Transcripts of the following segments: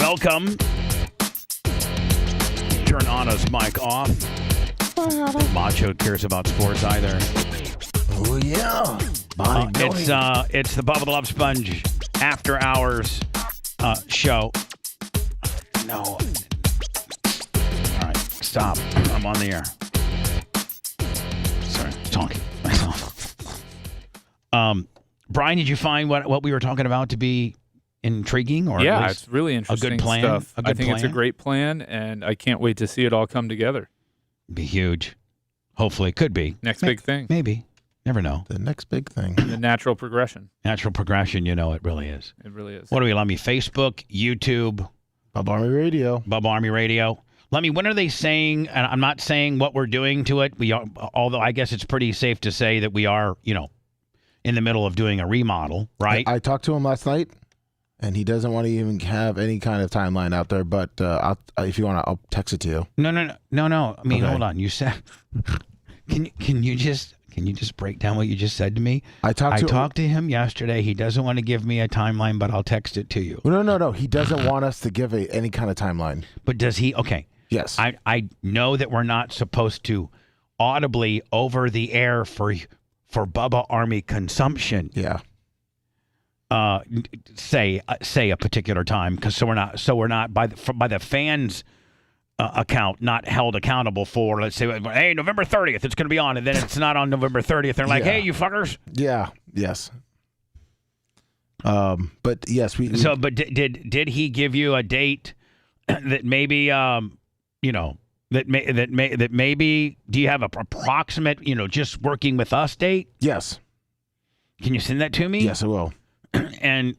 Welcome. Turn Anna's mic off. Macho cares about sports either. Oh, yeah. It's the Bubba the Love Sponge After Hours show. No. All right, stop. I'm on the air. Sorry, talking myself. Brian, did you find what we were talking about to be intriguing, or yeah, it's really interesting a good plan? stuff. I think it's a great plan, and I can't wait to see it all come together. Be huge. Hopefully, it could be Next big thing. Maybe. Never know. The next big thing. The natural progression. Natural progression, it really is. It really is. What do we let me? Facebook, YouTube, Bubba Army Radio. Bubba Army Radio. Let me. When are they saying? And I'm not saying what we're doing to it. We are, although I guess it's pretty safe to say that we are, in the middle of doing a remodel, right? I talked to him last night, and he doesn't want to even have any kind of timeline out there. But if you want, I'll text it to you. No. I mean, Okay. hold on. You said, can you just break down what you just said to me? I talked to him yesterday. He doesn't want to give me a timeline, but I'll text it to you. No. He doesn't want us to give any kind of timeline. But does he? Okay. Yes. I know that we're not supposed to audibly over the air for Bubba Army consumption. Yeah. Say a particular time, because so we're not by the fans' account not held accountable for. Let's say, hey, November 30th, it's going to be on, and then it's not on November 30th. They're like, hey, you fuckers. Yeah. Yes. But yes, we. So, but did he give you a date that maybe that maybe, do you have a approximate just working with us date? Yes. Can you send that to me? Yes, I will. And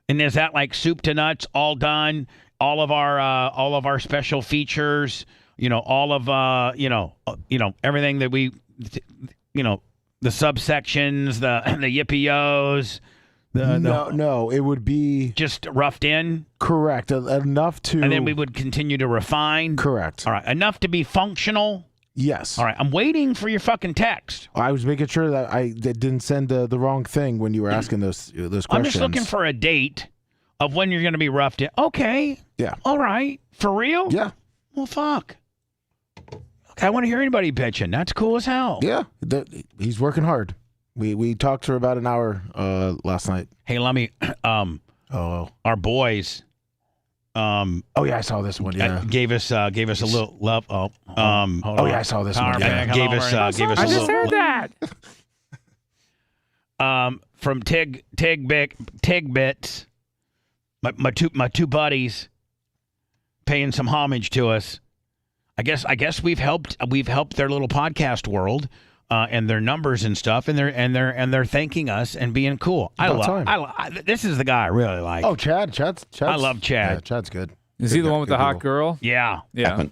is that like soup to nuts, all done? All of our special features, all of everything that we, the subsections, the yippee-yos. No, it would be just roughed in. Correct, enough to, and then we would continue to refine. Correct. All right, enough to be functional. Yes. All right, I'm waiting for your fucking text. I was making sure that I didn't send the wrong thing when you were asking those questions. I'm just looking for a date of when you're going to be roughed in. Okay. Yeah. All right. For real? Yeah. Well, fuck. Okay, I want to hear anybody bitching. That's cool as hell. Yeah. He's working hard. We talked for about an hour last night. Hey, let me. Our boys. Oh yeah, I saw this one. Yeah. Gave us a little love. Oh yeah, I saw this one. Yeah. Gave us a little. I just heard that. From Tig Bits. My two buddies paying some homage to us. I guess we've helped their little podcast world and their numbers and stuff, and they're thanking us and being cool. This is the guy I really like. Oh, Chad's I love Chad. Yeah, Chad's good. Is he the one with the hot girl? Yeah. Happened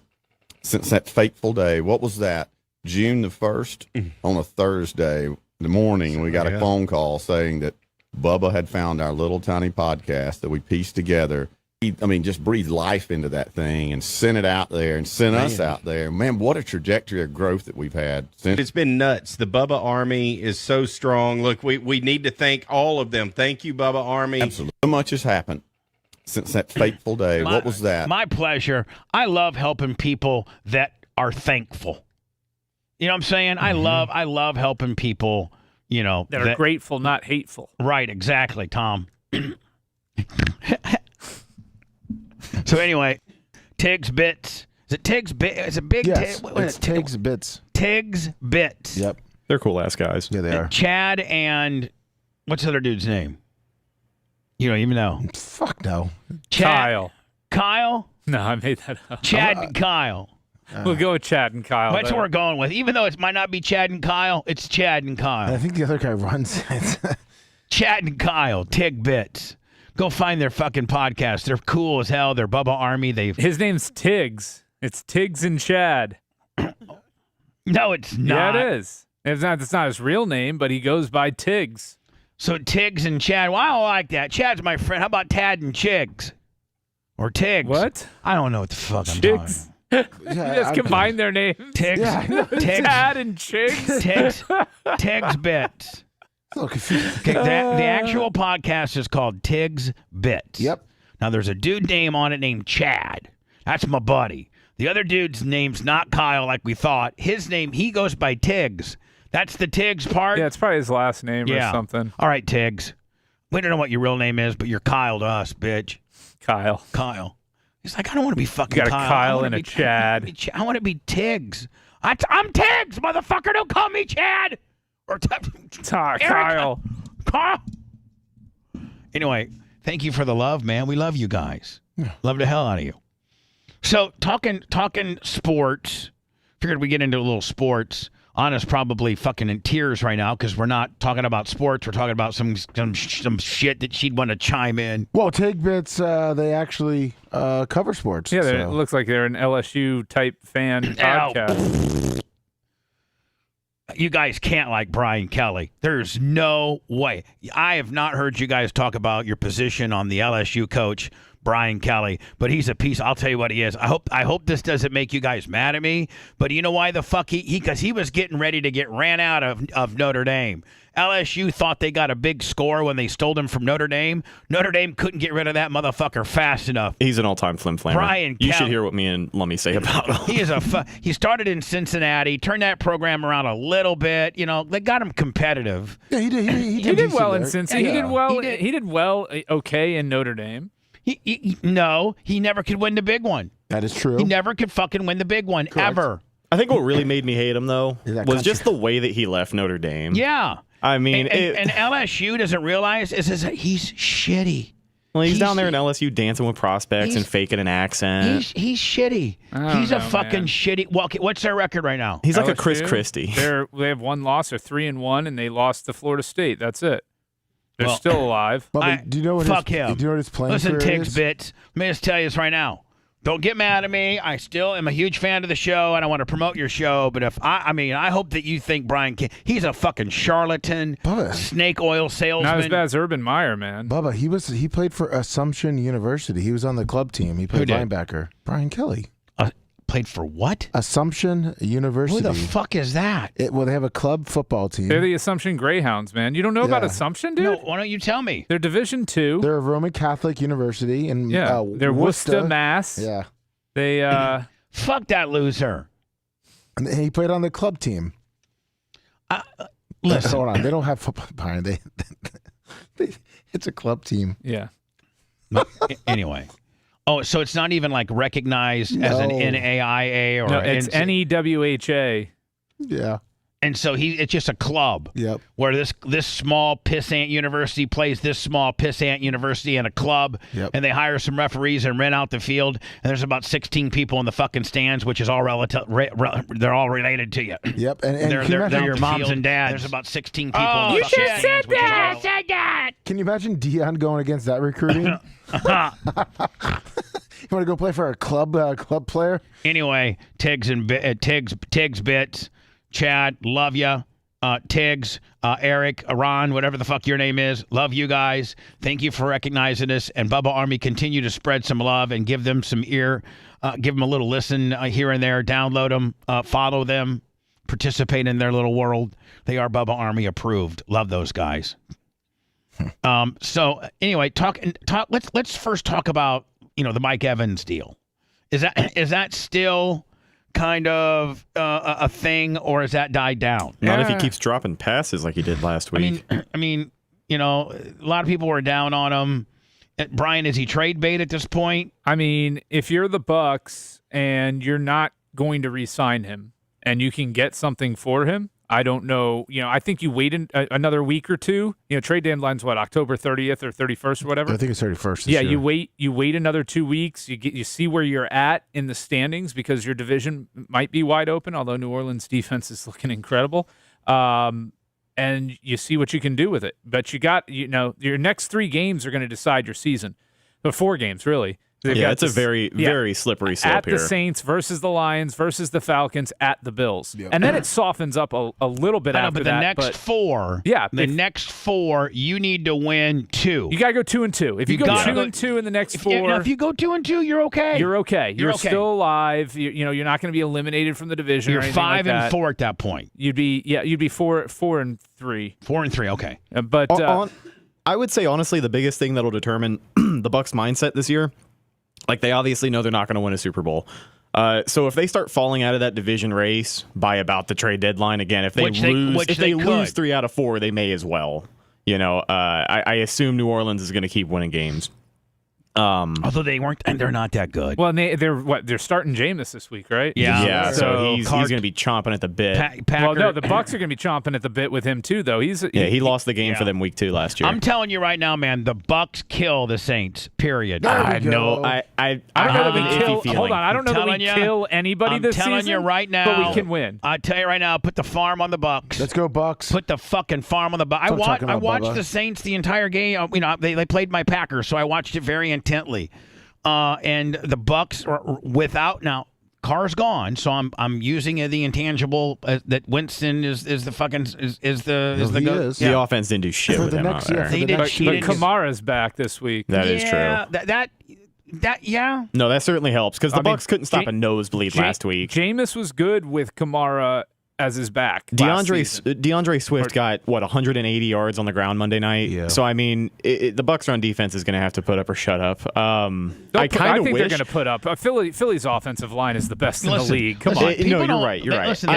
since that fateful day. What was that? June the 1st on a Thursday in the morning, we got a phone call saying that Bubba had found our little tiny podcast that we pieced together. Just breathed life into that thing and sent it out there and sent us out there. Man, what a trajectory of growth that we've had. It's been nuts. The Bubba Army is so strong. Look, we need to thank all of them. Thank you, Bubba Army. Absolutely. So much has happened since that fateful day. What was that? My pleasure. I love helping people that are thankful. You know what I'm saying? Mm-hmm. I love helping people, that are grateful, not hateful. Right, exactly, Tom. So anyway, Tig's Bits. Is it Tig's Bits? It's a big yes, it's Tig's Bits. Tig's Bits. Yep. They're cool-ass guys. Yeah, they are. Chad and what's the other dude's name? You don't even know. Fuck no. Kyle. Kyle? No, I made that up. Chad and Kyle. We'll go with Chad and Kyle. That's what we're going with. Even though it might not be Chad and Kyle, it's Chad and Kyle. I think the other guy runs it. Chad and Kyle, Tig Bits. Go find their fucking podcast. They're cool as hell. They're Bubba Army. His name's Tiggs. It's Tiggs and Chad. No, it's not. Yeah, it is. It's not his real name, but he goes by Tiggs. So Tiggs and Chad. Well, I don't like that. Chad's my friend. How about Tad and Chiggs? Or Tiggs? What? I don't know what the fuck I'm Chiggs. talking about. Just combine their names. Tiggs. Tiggs. Tad and Chiggs. Tiggs Bits. So confused. Okay, the actual podcast is called Tig's Bits. Yep. Now, there's a dude name on it named Chad. That's my buddy. The other dude's name's not Kyle like we thought. His name, he goes by Tiggs. That's the Tiggs part? Yeah, it's probably his last name or something. All right, Tiggs. We don't know what your real name is, but you're Kyle to us, bitch. Kyle. He's like, I don't want to be fucking You got Kyle. a Kyle and a Chad. I want to be Tiggs. I'm Tiggs, motherfucker. Don't call me Chad. Or Kyle. Kyle. Anyway, thank you for the love, man. We love you guys. Love the hell out of you. So talking sports. Figured we get into a little sports. Anna's probably fucking in tears right now because we're not talking about sports. We're talking about some shit that she'd want to chime in. Well, Take Bits, they actually cover sports. Yeah, so. it looks like they're an LSU type fan podcast. You guys can't like Brian Kelly. There's no way. I have not heard you guys talk about your position on the LSU coach, Brian Kelly, but he's a piece. I'll tell you what he is. I hope this doesn't make you guys mad at me, but you know why the fuck because he was getting ready to get ran out of Notre Dame. LSU thought they got a big score when they stole him from Notre Dame. Notre Dame couldn't get rid of that motherfucker fast enough. He's an all-time flim-flammer. Brian You Kelly. should hear what me and Lummy say about him. He is he started in Cincinnati, turned that program around a little bit. You know, they got him competitive. Yeah, he did. He did well in there. Cincy. Yeah. He did well. Okay in Notre Dame. No, he never could win the big one. That is true. He never could fucking win the big one, Correct. ever. I think what really made me hate him, though, that just the way that he left Notre Dame. Yeah. I mean, and LSU doesn't realize is he's shitty. Well, he's down there in LSU dancing with prospects and faking an accent. He's shitty. He's a fucking shitty. Well, okay, what's their record right now? He's like LSU, a Chris Christie. They have one loss. They're 3-1, and they lost to Florida State. That's it. They're still alive. Bubba, do you know what fuck his, him. Do you know what his playing Listen, career Tiggs is? Bits. Let me just tell you this right now. Don't get mad at me. I still am a huge fan of the show, and I want to promote your show. But if I hope that you think Brian King, he's a fucking charlatan, Bubba. snake oil salesman. Not as bad as Urban Meyer, man. Bubba, he played for Assumption University. He was on the club team. He played linebacker. Brian Kelly. Played for what? Assumption University. Who the fuck is that? They have a club football team. They're the Assumption Greyhounds, man. You don't know about Assumption, dude? No, why don't you tell me? They're Division II. They're a Roman Catholic university in They're Worcester, Mass. Yeah. They Fuck that loser. And he played on the club team. Listen, Hold on. They don't have football. Brian. It's a club team. yeah. Anyway. Oh, so it's not even like recognized as an NAIA or No, it's NEWHA. Yeah. And so it's just a club. Yep. Where this small pissant university plays this small pissant university in a club. Yep. And they hire some referees and rent out the field. And there's about 16 people in the fucking stands, which is all relative. They're all related to you. Yep. And they're your moms and dads. There's about 16 people. Oh, in the you fucking should stands, said which is that. all- Said that. Can you imagine Dion going against that recruiting? You want to go play for a club player? Anyway, Tiggs Bits, Chad, love ya. Tiggs, Eric, Iran, whatever the fuck your name is, love you guys. Thank you for recognizing us. And Bubba Army, continue to spread some love and give them some ear. Give them a little listen here and there. Download them, follow them, participate in their little world. They are Bubba Army approved. Love those guys. So anyway, talk. Let's first talk about the Mike Evans deal. Is that still kind of a thing, or has that died down? Not if he keeps dropping passes like he did last week. I mean, a lot of people were down on him. Brian, is he trade bait at this point? I mean, if you're the Bucks and you're not going to re-sign him and you can get something for him, I don't know. I think you wait another week or two. Trade deadline's what, October 30th or 31st or whatever? I think it's 31st. Yeah, you wait another 2 weeks. You see where you're at in the standings because your division might be wide open, although New Orleans defense is looking incredible. And you see what you can do with it. But you got, your next 3 games are going to decide your season. Or 4 games, really. It's a very, very slippery slope at here. the Saints versus the Lions versus the Falcons at the Bills. Yep. And then it softens up a little bit after but that. next 4, next 4, you need to win 2. You got to go 2-2. If you go 2-2 in the next 4, if you go 2-2, you're okay. You're okay. You're okay. still alive. You're not going to be eliminated from the division. You're or anything 5 like and that. 4 at that point. You'd be 4 and 3. 4 and 3. Okay. But I would say, honestly, the biggest thing that'll determine the Bucs mindset this year. Like, they obviously know they're not going to win a Super Bowl. So if they start falling out of that division race by about the trade deadline again, if they lose 3 out of 4, they may as well. I assume New Orleans is going to keep winning games. Although they weren't, and they're not that good. Well, they're starting Jameis this week, right? Yeah. So he's going to be chomping at the bit. Well, no, the Bucs are going to be chomping at the bit with him too, though. He lost the game for them week 2 last year. I'm telling you right now, man, the Bucs kill the Saints. Period. I know. I don't know that we kill. Hold on, I don't know that we kill anybody this season. I'm telling you right now, but we can win. I tell you right now, put the farm on the Bucs. Let's go Bucs. Put the fucking farm on the Bucs. I watched the Saints the entire game. They played my Packers, so I watched it very intently. And the Bucs are without now. Carr's gone, so I'm using the intangible that Winston is the offense didn't do shit with him out there. But Kamara's back this week. That is true. Yeah. No, that certainly helps because the Bucs couldn't stop a nosebleed last week. Jameis was good with Kamara as his back. DeAndre Swift got 180 yards on the ground Monday night. Yeah. So I mean, the Bucs run defense is going to have to put up or shut up. I think they're going to put up. Philly's offensive line is the best in the league. Come on, you're right. Listen,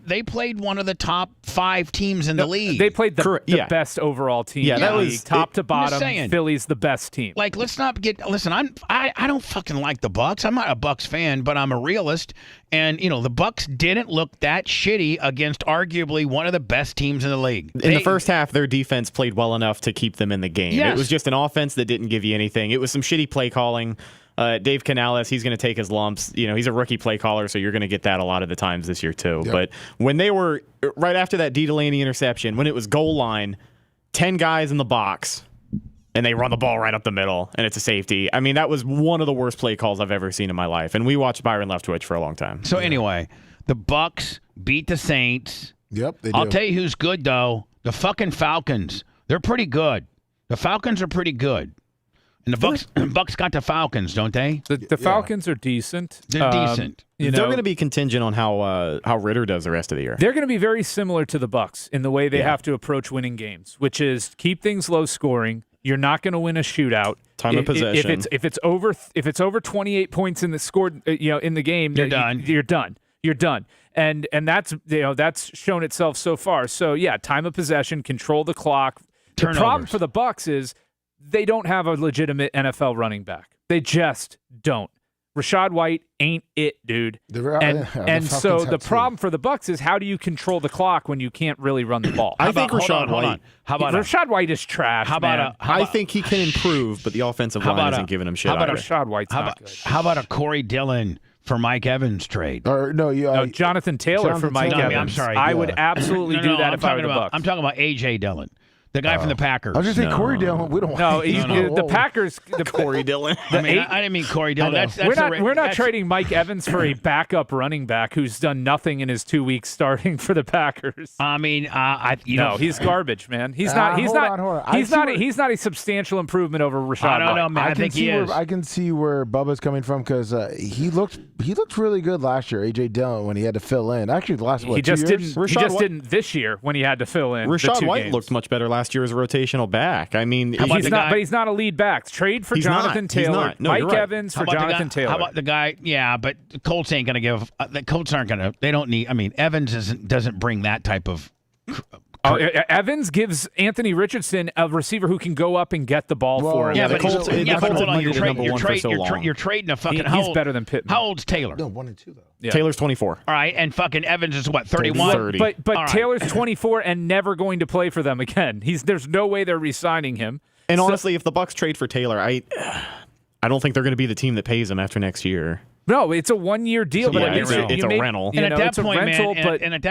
they played one of the top 5 teams in the league. They played the best overall team. Yeah, that was top to bottom. Philly's the best team. Like, let's not get. Listen, I don't fucking like the Bucs. I'm not a Bucs fan, but I'm a realist. And the Bucs didn't look that shitty against arguably one of the best teams in the league. In the first half, their defense played well enough to keep them in the game. Yes. It was just an offense that didn't give you anything. It was some shitty play calling. Dave Canales, he's going to take his lumps. He's a rookie play caller, so you're going to get that a lot of the times this year too. Yep. But when they were right after that D. Delaney interception, when it was goal line, 10 guys in the box, and they run the ball right up the middle, and it's a safety. I mean, that was one of the worst play calls I've ever seen in my life. And we watched Byron Leftwich for a long time. So anyway, the Bucs beat the Saints. Yep, they do. I'll tell you who's good, though. The fucking Falcons. They're pretty good. The Falcons are pretty good. And the Bucs got the Falcons, don't they? The Falcons are decent. They're decent. They're going to be contingent on how Ritter does the rest of the year. They're going to be very similar to the Bucs in the way they have to approach winning games, which is keep things low scoring. You're not going to win a shootout. Time of possession. If it's over 28 points in the scored in the game, you're done. You're done. And that's shown itself so far. So yeah, time of possession, control the clock. Turnovers. The problem for the Bucs is they don't have a legitimate NFL running back. They just don't. Rashad White ain't it, dude. And so the problem for the Bucs is how do you control the clock when you can't really run the ball? I think Rashad White. How about Rashad White is trash. I think he can improve, but the offensive line isn't giving him shit. Rashad White's not good. How about a Corey Dillon for Mike Evans trade? Jonathan Taylor for Mike Evans. I'm sorry. I would absolutely do that if I were the Bucs. I'm talking about A.J. Dillon. The guy from the Packers. I was just saying Corey Dillon. We don't want the Packers. The Corey Dillon. I didn't mean Corey Dillon. We're not trading Mike Evans for a backup running back who's done nothing in his 2 weeks starting for the Packers. I mean, he's garbage, man. He's not a substantial improvement over Rashad. I don't know, man. I think he is. I can see where Bubba's coming from because he looked really good last year. A.J. Dillon when he had to fill in. Actually, the last 2 years. He just didn't this year when he had to fill in. Rashad White looked much better last year as a rotational back. I mean, he's not a lead back. Trade for Jonathan Taylor. Mike Evans for Jonathan Taylor. How about the guy? Yeah, but the Colts ain't going to give. The Colts aren't going to. They don't need. I mean, Evans doesn't bring that type of. Evans gives Anthony Richardson a receiver who can go up and get the ball for him. Yeah, but Colts hold on. You're trading a fucking. He's better than Pittman. How old's Taylor? No, 1 and 2 though. Yeah. Taylor's 24. All right, and fucking Evans is what, 31? 30. But right. Taylor's 24 and never going to play for them again. There's no way they're re-signing him. And honestly, if the Bucs trade for Taylor, I don't think they're going to be the team that pays him after next year. No, it's a 1-year deal. It's a rental. And at that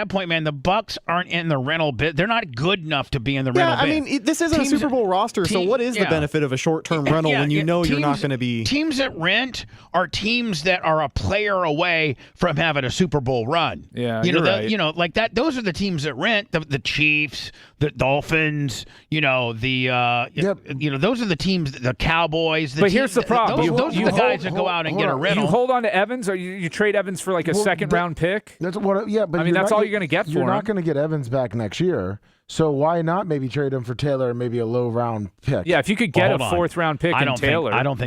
point, man, the Bucs aren't in the rental bit. They're not good enough to be in the rental bit. I mean, this isn't a Super Bowl roster, so what is the benefit of a short-term rental when you know you're not going to be... Teams that rent are teams that are a player away from having a Super Bowl run. Yeah, right. Like that. Those are the teams that rent. The Chiefs, the Dolphins. Those are the teams. The Cowboys. But here's the problem: those are the guys that go out and get a rental. You hold on on to Evans, or you trade Evans for like a second-round pick? That's what. Yeah, but I mean, that's all you're going to get for him. You're not going to get Evans back next year. So why not maybe trade him for Taylor and maybe a low-round pick? Yeah, if you could get a fourth-round pick in Taylor. I don't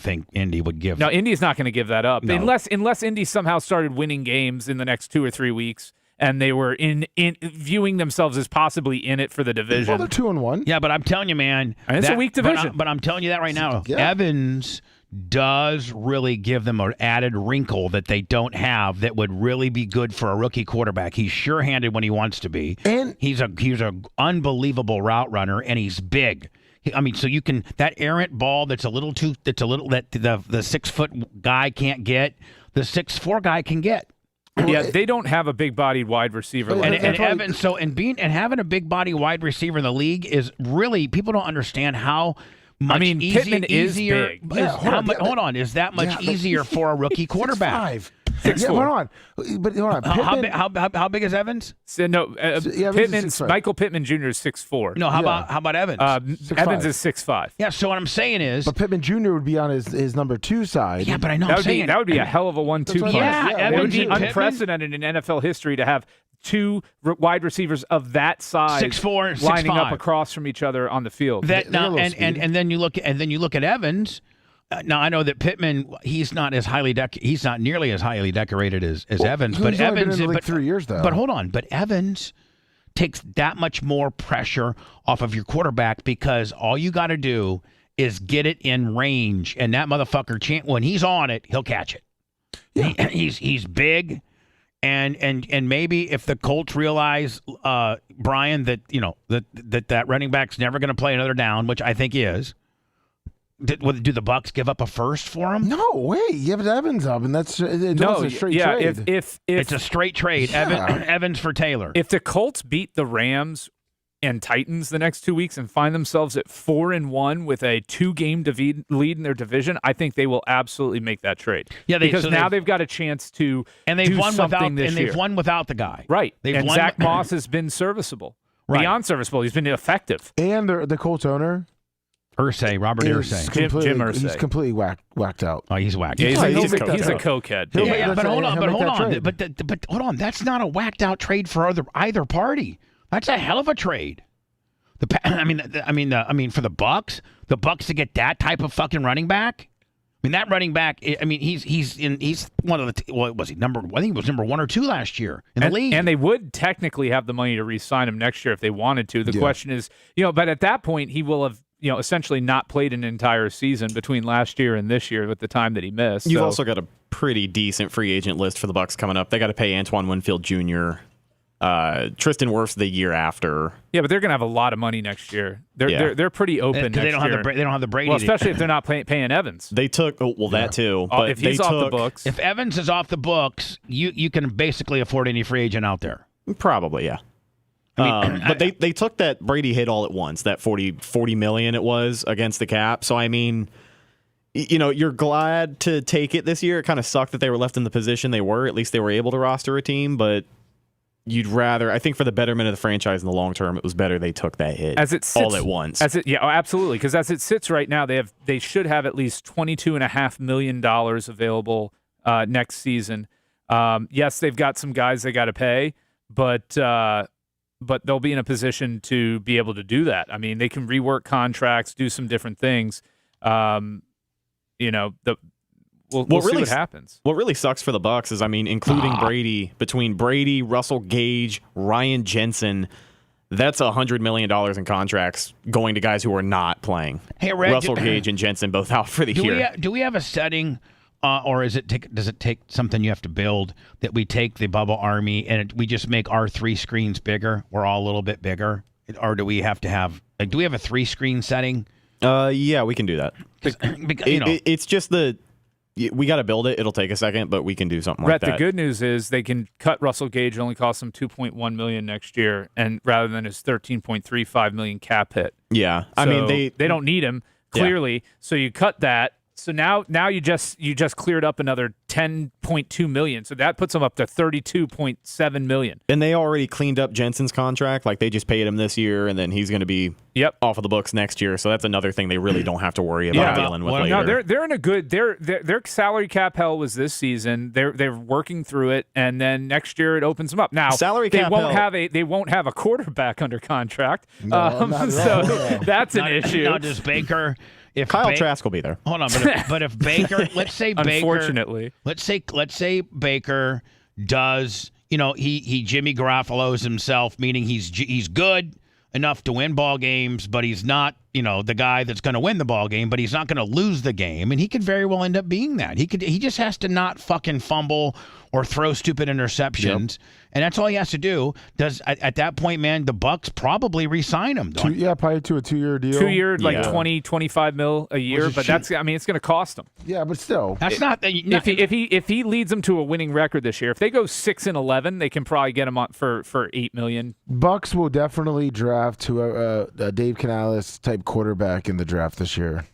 think Indy would give. No, Indy's not going to give that up No. unless Indy somehow started winning games in the next 2 or 3 weeks, and they were in viewing themselves as possibly in it for the division. Well, they're 2-1. Yeah, but I'm telling you, man, and it's a weak division. But I'm telling you that right now, Yeah. Evans does really give them an added wrinkle that they don't have that would really be good for a rookie quarterback. He's sure-handed when he wants to be, and he's a unbelievable route runner, and he's big. I mean, so you can that errant ball that the 6 foot guy can't get, the 6'4" guy can get. Yeah, they don't have a big-bodied wide receiver. And- like that. Evans, having a big body wide receiver in the league is really, people don't understand how much Pittman is easier. big. Yeah, Hold on, is that much easier for a rookie quarterback? 6'5". Yeah, hold on. But hold on. Pittman, How big is Evans? So, no, Evans is Pittman's 6'5". Michael Pittman Jr. is 6'4". No, how about Evans? 6'5". Evans is 6'5". Yeah, so what I'm saying is, but Pittman Jr. would be on his number 2 side. yeah, but I know That would be a hell of a 1-2 That's what punch. I mean. Yeah, It would Evans be and Pittman. unprecedented in NFL history to have two wide receivers of that size 6'4", lining 6'5". up across from each other on the field. that They got a now little and speed. then you look at Evans. Now I know that Pittman, he's not nearly as highly decorated as Evans, but Who's only been Evans in the league 3 years though. But hold on, but Evans takes that much more pressure off of your quarterback because all you got to do is get it in range, and that motherfucker when he's on it, he'll catch it. Yeah. He's big, and maybe if the Colts realize, Brian, that that running back's never going to play another down, which I think he is. Do the Bucks give up a first for him? No way. You have Evans up, and that's a straight trade. If It's a straight trade. Yeah. Evans for Taylor. if the Colts beat the Rams and Titans the next 2 weeks and find themselves at 4-1 with a 2-game lead in their division, I think they will absolutely make that trade. Yeah, because now they've got a chance to they've do won something this year. they've won without the guy. Right. They've and won. Zach Moss has been serviceable. Right. Beyond serviceable. He's been effective. And the Colts owner Robert is Irsay. completely, Jim Irsay. He's completely whacked out. Oh, he's whacked. Yeah, he's a he'll make cokehead. He'll Yeah, make- yeah, that's but hold a- on, he'll but make hold that on, trade. but hold on. That's not a whacked out trade for either party. That's a hell of a trade. For the Bucks to get that type of fucking running back. I mean, that running back. I mean, he's one of the. What was he number? I think he was number 1 or 2 last year in the league. And they would technically have the money to re-sign him next year if they wanted to. The question is, but at that point he will have, essentially not played an entire season between last year and this year with the time that he missed. You've So- also got a pretty decent free agent list for the Bucks coming up. They got to pay Antoine Winfield Jr., Tristan Wirfs the year after. Yeah, but they're going to have a lot of money next year. They're pretty open because next year. they don't have the Brady. Well, especially if they're not paying Evans. They took that too. But If he's off the books, If Evans is off the books, you can basically afford any free agent out there. probably yeah. But they took that Brady hit all at once, that 40 million it was against the cap. So I mean, you're glad to take it this year. It kind of sucked that they were left in the position they were. At least they were able to roster a team, but you'd rather, I think, for the betterment of the franchise in the long term, it was better they took that hit as it sits, all at once. Absolutely. Because as it sits right now, they should have at least $22.5 million available next season. Yes, they've got some guys they got to pay, but they'll be in a position to be able to do that. I mean, they can rework contracts, do some different things. We'll see what happens. What really sucks for the Bucks is, including Brady, between Brady, Russell Gage, Ryan Jensen, that's $100 million in contracts going to guys who are not playing. Hey, Red, Russell Gage and Jensen both out for the year. Do we have a setting, or does it take something you have to build that we take the Bubba Army and we just make our 3 screens bigger? We're all a little bit bigger, or do we have to have? Do we have a 3-screen setting? Yeah, we can do that. Because It's just we got to build it. It'll take a second, but we can do something Brett, like that. the good news is they can cut Russell Gage. It only costs them $2.1 million next year, and rather than his $13.35 million cap hit. Yeah, So they don't need him clearly. So you cut that, So now you just cleared up another $10.2 million. So that puts them up to $32.7 million. And they already cleaned up Jensen's contract. Like, they just paid him this year, and then he's going to be off of the books next year. So that's another thing they really don't have to worry about dealing with later. No, they're in a good. Their salary cap hell was this season. They're working through it, and then next year it opens them up. Now salary cap they won't have a quarterback under contract. No, not so at all. that's an issue. Now, does Baker? If Kyle Trask will be there. Hold on, but if Baker, let's say Baker, unfortunately, let's say Baker does, he Jimmy Garoppolo's himself, meaning he's good enough to win ball games, but he's not, the guy that's going to win the ball game, but he's not going to lose the game, and he could very well end up being that. He just has to not fucking fumble or throw stupid interceptions, and that's all he has to do. At that point, man, the Bucks probably re-sign him. Probably to a 2-year deal. 2-year, like 20, 25 mil a year, but it's going to cost them. Yeah, but still, That's not. If he leads them to a winning record this year, if they go 6-11, they can probably get him on for $8 million. Bucks will definitely draft to a Dave Canales type quarterback in the draft this year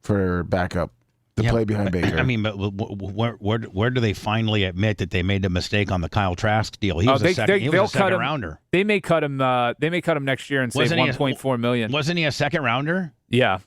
for backup to play behind Baker. I mean, but where do they finally admit that they made the mistake on the Kyle Trask deal? He was a second rounder. They may cut him. They may cut him next year and save $1.4 million. Wasn't he a second rounder? Yeah.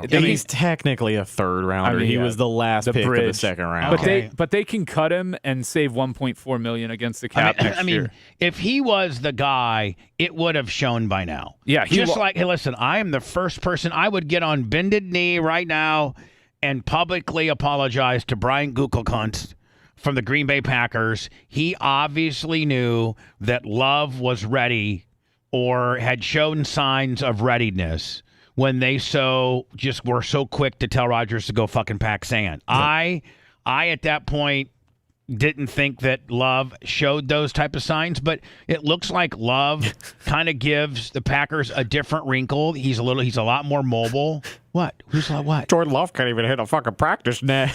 He's technically a third rounder. He was the last pick of the second round. But they can cut him and save $1.4 million against the cap next year. If he was the guy, it would have shown by now. Yeah. Hey, listen, I am the first person. I would get on bended knee right now and publicly apologize to Brian Gutekunst from the Green Bay Packers. He obviously knew that Love was ready or had shown signs of readiness when they were so quick to tell Rodgers to go fucking pack sand. Yeah. I at that point didn't think that Love showed those type of signs, but it looks like Love kind of gives the Packers a different wrinkle. He's a lot more mobile. What? Who's what? Jordan Love can't even hit a fucking practice net.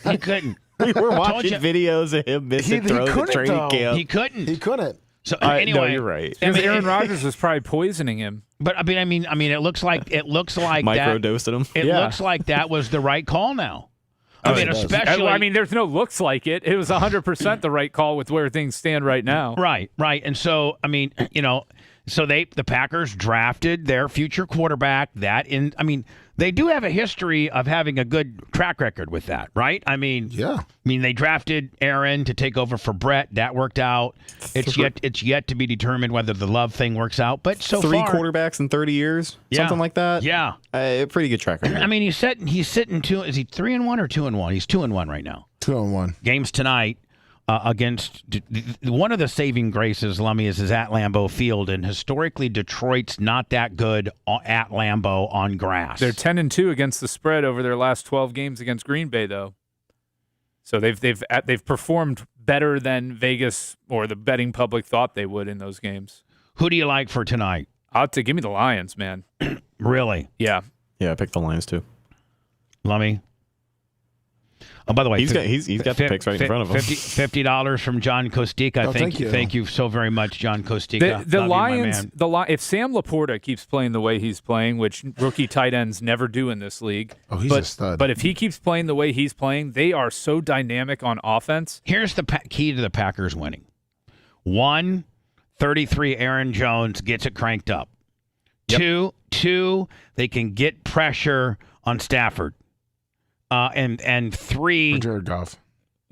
He couldn't. We were watching videos of him missing throws at training camp. He couldn't. So anyway, no, you're right. Because Aaron Rodgers was probably poisoning him. But I mean, it looks like microdosing him. It looks like that was the right call now. Especially. There's no looks like it. It was 100% the right call with where things stand right now. Right. And so, the Packers drafted their future quarterback. They do have a history of having a good track record with that, right? They drafted Aaron to take over for Brett. That worked out. It's yet to be determined whether the Love thing works out. But so three far, quarterbacks in 30 years, something like that. Yeah, a pretty good track record. He's sitting two. Is he 3-1 or 2-1? He's 2-1 right now. 2-1 games tonight. Against one of the saving graces, Lummy, is at Lambeau Field, and historically Detroit's not that good at Lambeau on grass. They're 10-2 against the spread over their last 12 games against Green Bay, though. So they've performed better than Vegas or the betting public thought they would in those games. Who do you like for tonight? Give me the Lions, man. Really? Yeah. Yeah, I picked the Lions too. Lummy. Oh, by the way, he's got the picks right in front of him. $50 from John Kostika. Thank you so very much, John Kostika. The Lions. If Sam Laporta keeps playing the way he's playing, which rookie tight ends never do in this league, he's a stud. But if he keeps playing the way he's playing, they are so dynamic on offense. Here's the key to the Packers winning: 1-33, Aaron Jones gets it cranked up. Yep. Two, they can get pressure on Stafford. And 3, Jared Goff.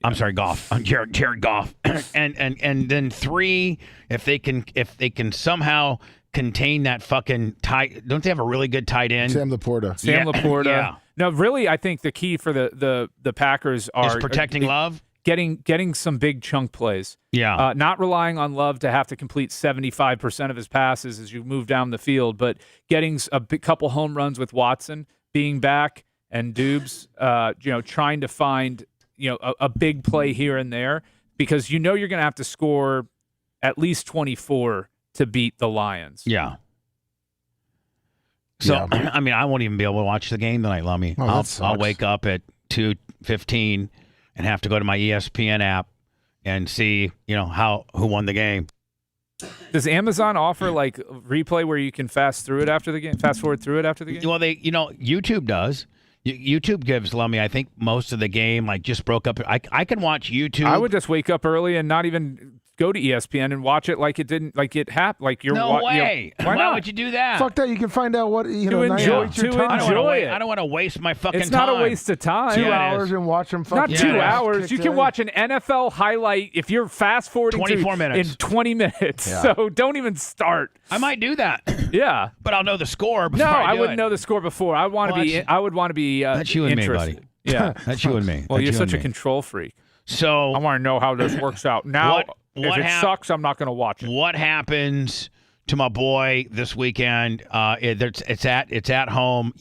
I'm sorry, Goff. Jared Goff. and then 3, if they can somehow contain that fucking tight. Don't they have a really good tight end? Sam Laporta. Laporta. Yeah. No, really, I think the key for the Packers is protecting Love. Getting some big chunk plays. Yeah. Not relying on Love to have to complete 75% of his passes as you move down the field, but getting a couple home runs with Watson being back. And Dubes, trying to find, a big play here and there because you're going to have to score at least 24 to beat the Lions. Yeah. So, I won't even be able to watch the game tonight, Lummy. I'll wake up at 2:15 and have to go to my ESPN app and see, who won the game. Does Amazon offer like replay where you can fast forward through it after the game? Well, YouTube does. YouTube gives Lummy, I think, most of the game. Like, just broke up. I can watch YouTube. I would just wake up early and not even go to ESPN and watch it like it didn't, like it happened. Like you're no way. Why not? Would you do that? Fuck that. You can find out what To enjoy it. I don't want to waste my fucking time. It's not a waste of time. 2 hours and watch them. Not 2 hours. You can watch an NFL highlight if you're fast forwarding 24 minutes in 20 minutes. Yeah. So don't even start. I might do that. Yeah, but I'll know the score before I do wouldn't it. know the score before. I would want to be. That's you and interested. me, buddy. Yeah, that's you and me. Well, that's you're you such and a me. control freak. So I want to know how this works out. Now, if it sucks, I'm not going to watch it. What happens to my boy this weekend? It's at home.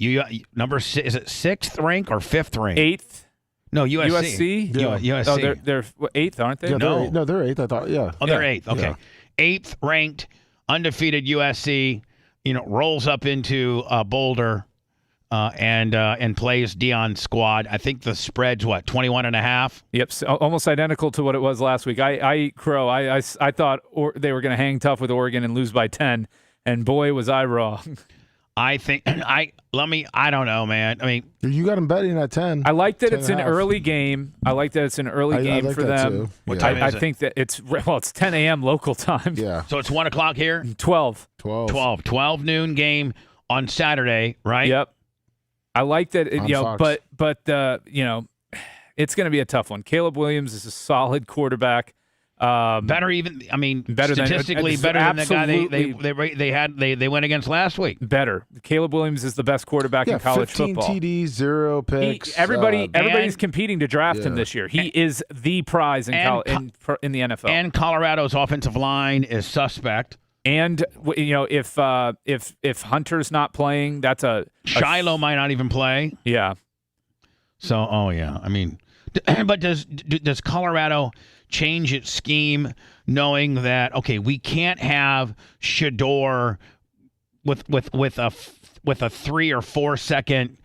Number 6, is it 6th rank or 5th rank? 8th. No, USC. Yeah. USC. Oh, they're 8th, aren't they? Yeah, they're 8th. I thought. Yeah. Oh, they're 8th. Okay, 8th ranked, undefeated USC. Rolls up into Boulder. And plays Dion's squad. I think the spread's 21.5. Yep, almost identical to what it was last week. I eat crow. I thought they were going to hang tough with Oregon and lose by 10, and boy was I wrong. I think I don't know, man. I mean, you got them betting at 10. I like that it's an early game. I like that it's an early game like for that them. too. What time is I it? think that it's 10 a.m. local time. Yeah. So it's 1 o'clock here. 12 noon game on Saturday, right? Yep. I like that, Fox. but it's going to be a tough one. Caleb Williams is a solid quarterback. Better statistically better than the guy they went against last week. Better. Caleb Williams is the best quarterback in college 15 football. TDs, 0 picks. Everybody's competing to draft him this year. He is the prize in the NFL. And Colorado's offensive line is suspect. And if Hunter's not playing, that's Shiloh might not even play. Yeah. So, I mean, but does Colorado change its scheme, knowing that we can't have Shador with a 3 or 4 second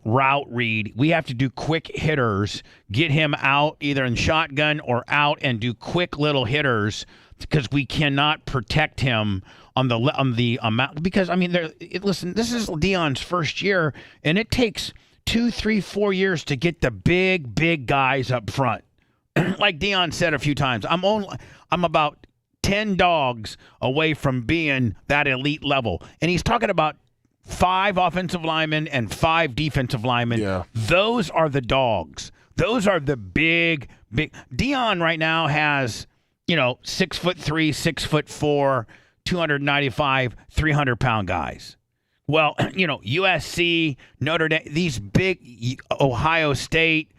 route read. We have to do quick hitters, get him out either in shotgun or out, and do quick little hitters. Because we cannot protect him on the amount. Because listen, this is Dion's first year, and it takes 2, 3, 4 years to get the big guys up front. Like Dion said a few times, I'm about 10 dogs away from being that elite level, and he's talking about 5 offensive linemen and 5 defensive linemen. Yeah. Those are the dogs. Those are the big. Dion right now has 6'3", 6'4", 295, 300-pound guys. Well, USC, Notre Dame, these big Ohio State,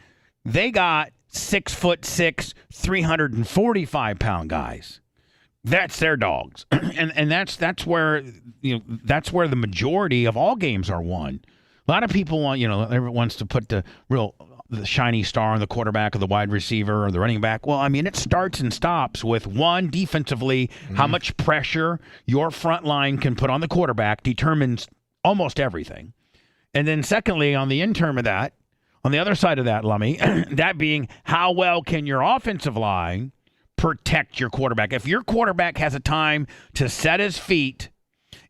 they got 6'6", 345-pound guys. That's their dogs, and that's where the majority of all games are won. A lot of people want everyone wants to put the shiny star on the quarterback or the wide receiver or the running back. Well, it starts and stops with one, defensively, how much pressure your front line can put on the quarterback determines almost everything. And then secondly, on the on the other side of that, Lummy, that being how well can your offensive line protect your quarterback. If your quarterback has a time to set his feet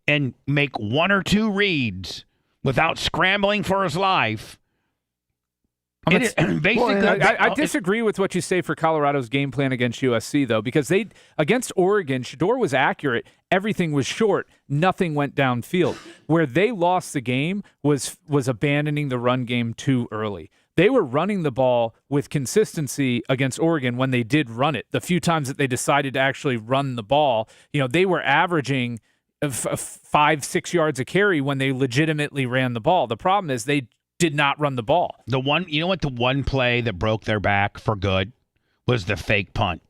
and make 1 or 2 reads without scrambling for his life, I disagree with what you say for Colorado's game plan against USC, though, because against Oregon, Shador was accurate. Everything was short. Nothing went downfield. Where they lost the game was abandoning the run game too early. They were running the ball with consistency against Oregon when they did run it. The few times that they decided to actually run the ball, they were averaging 5-6 yards a carry when they legitimately ran the ball. The problem is they did not run the ball. The one play that broke their back for good was the fake punt.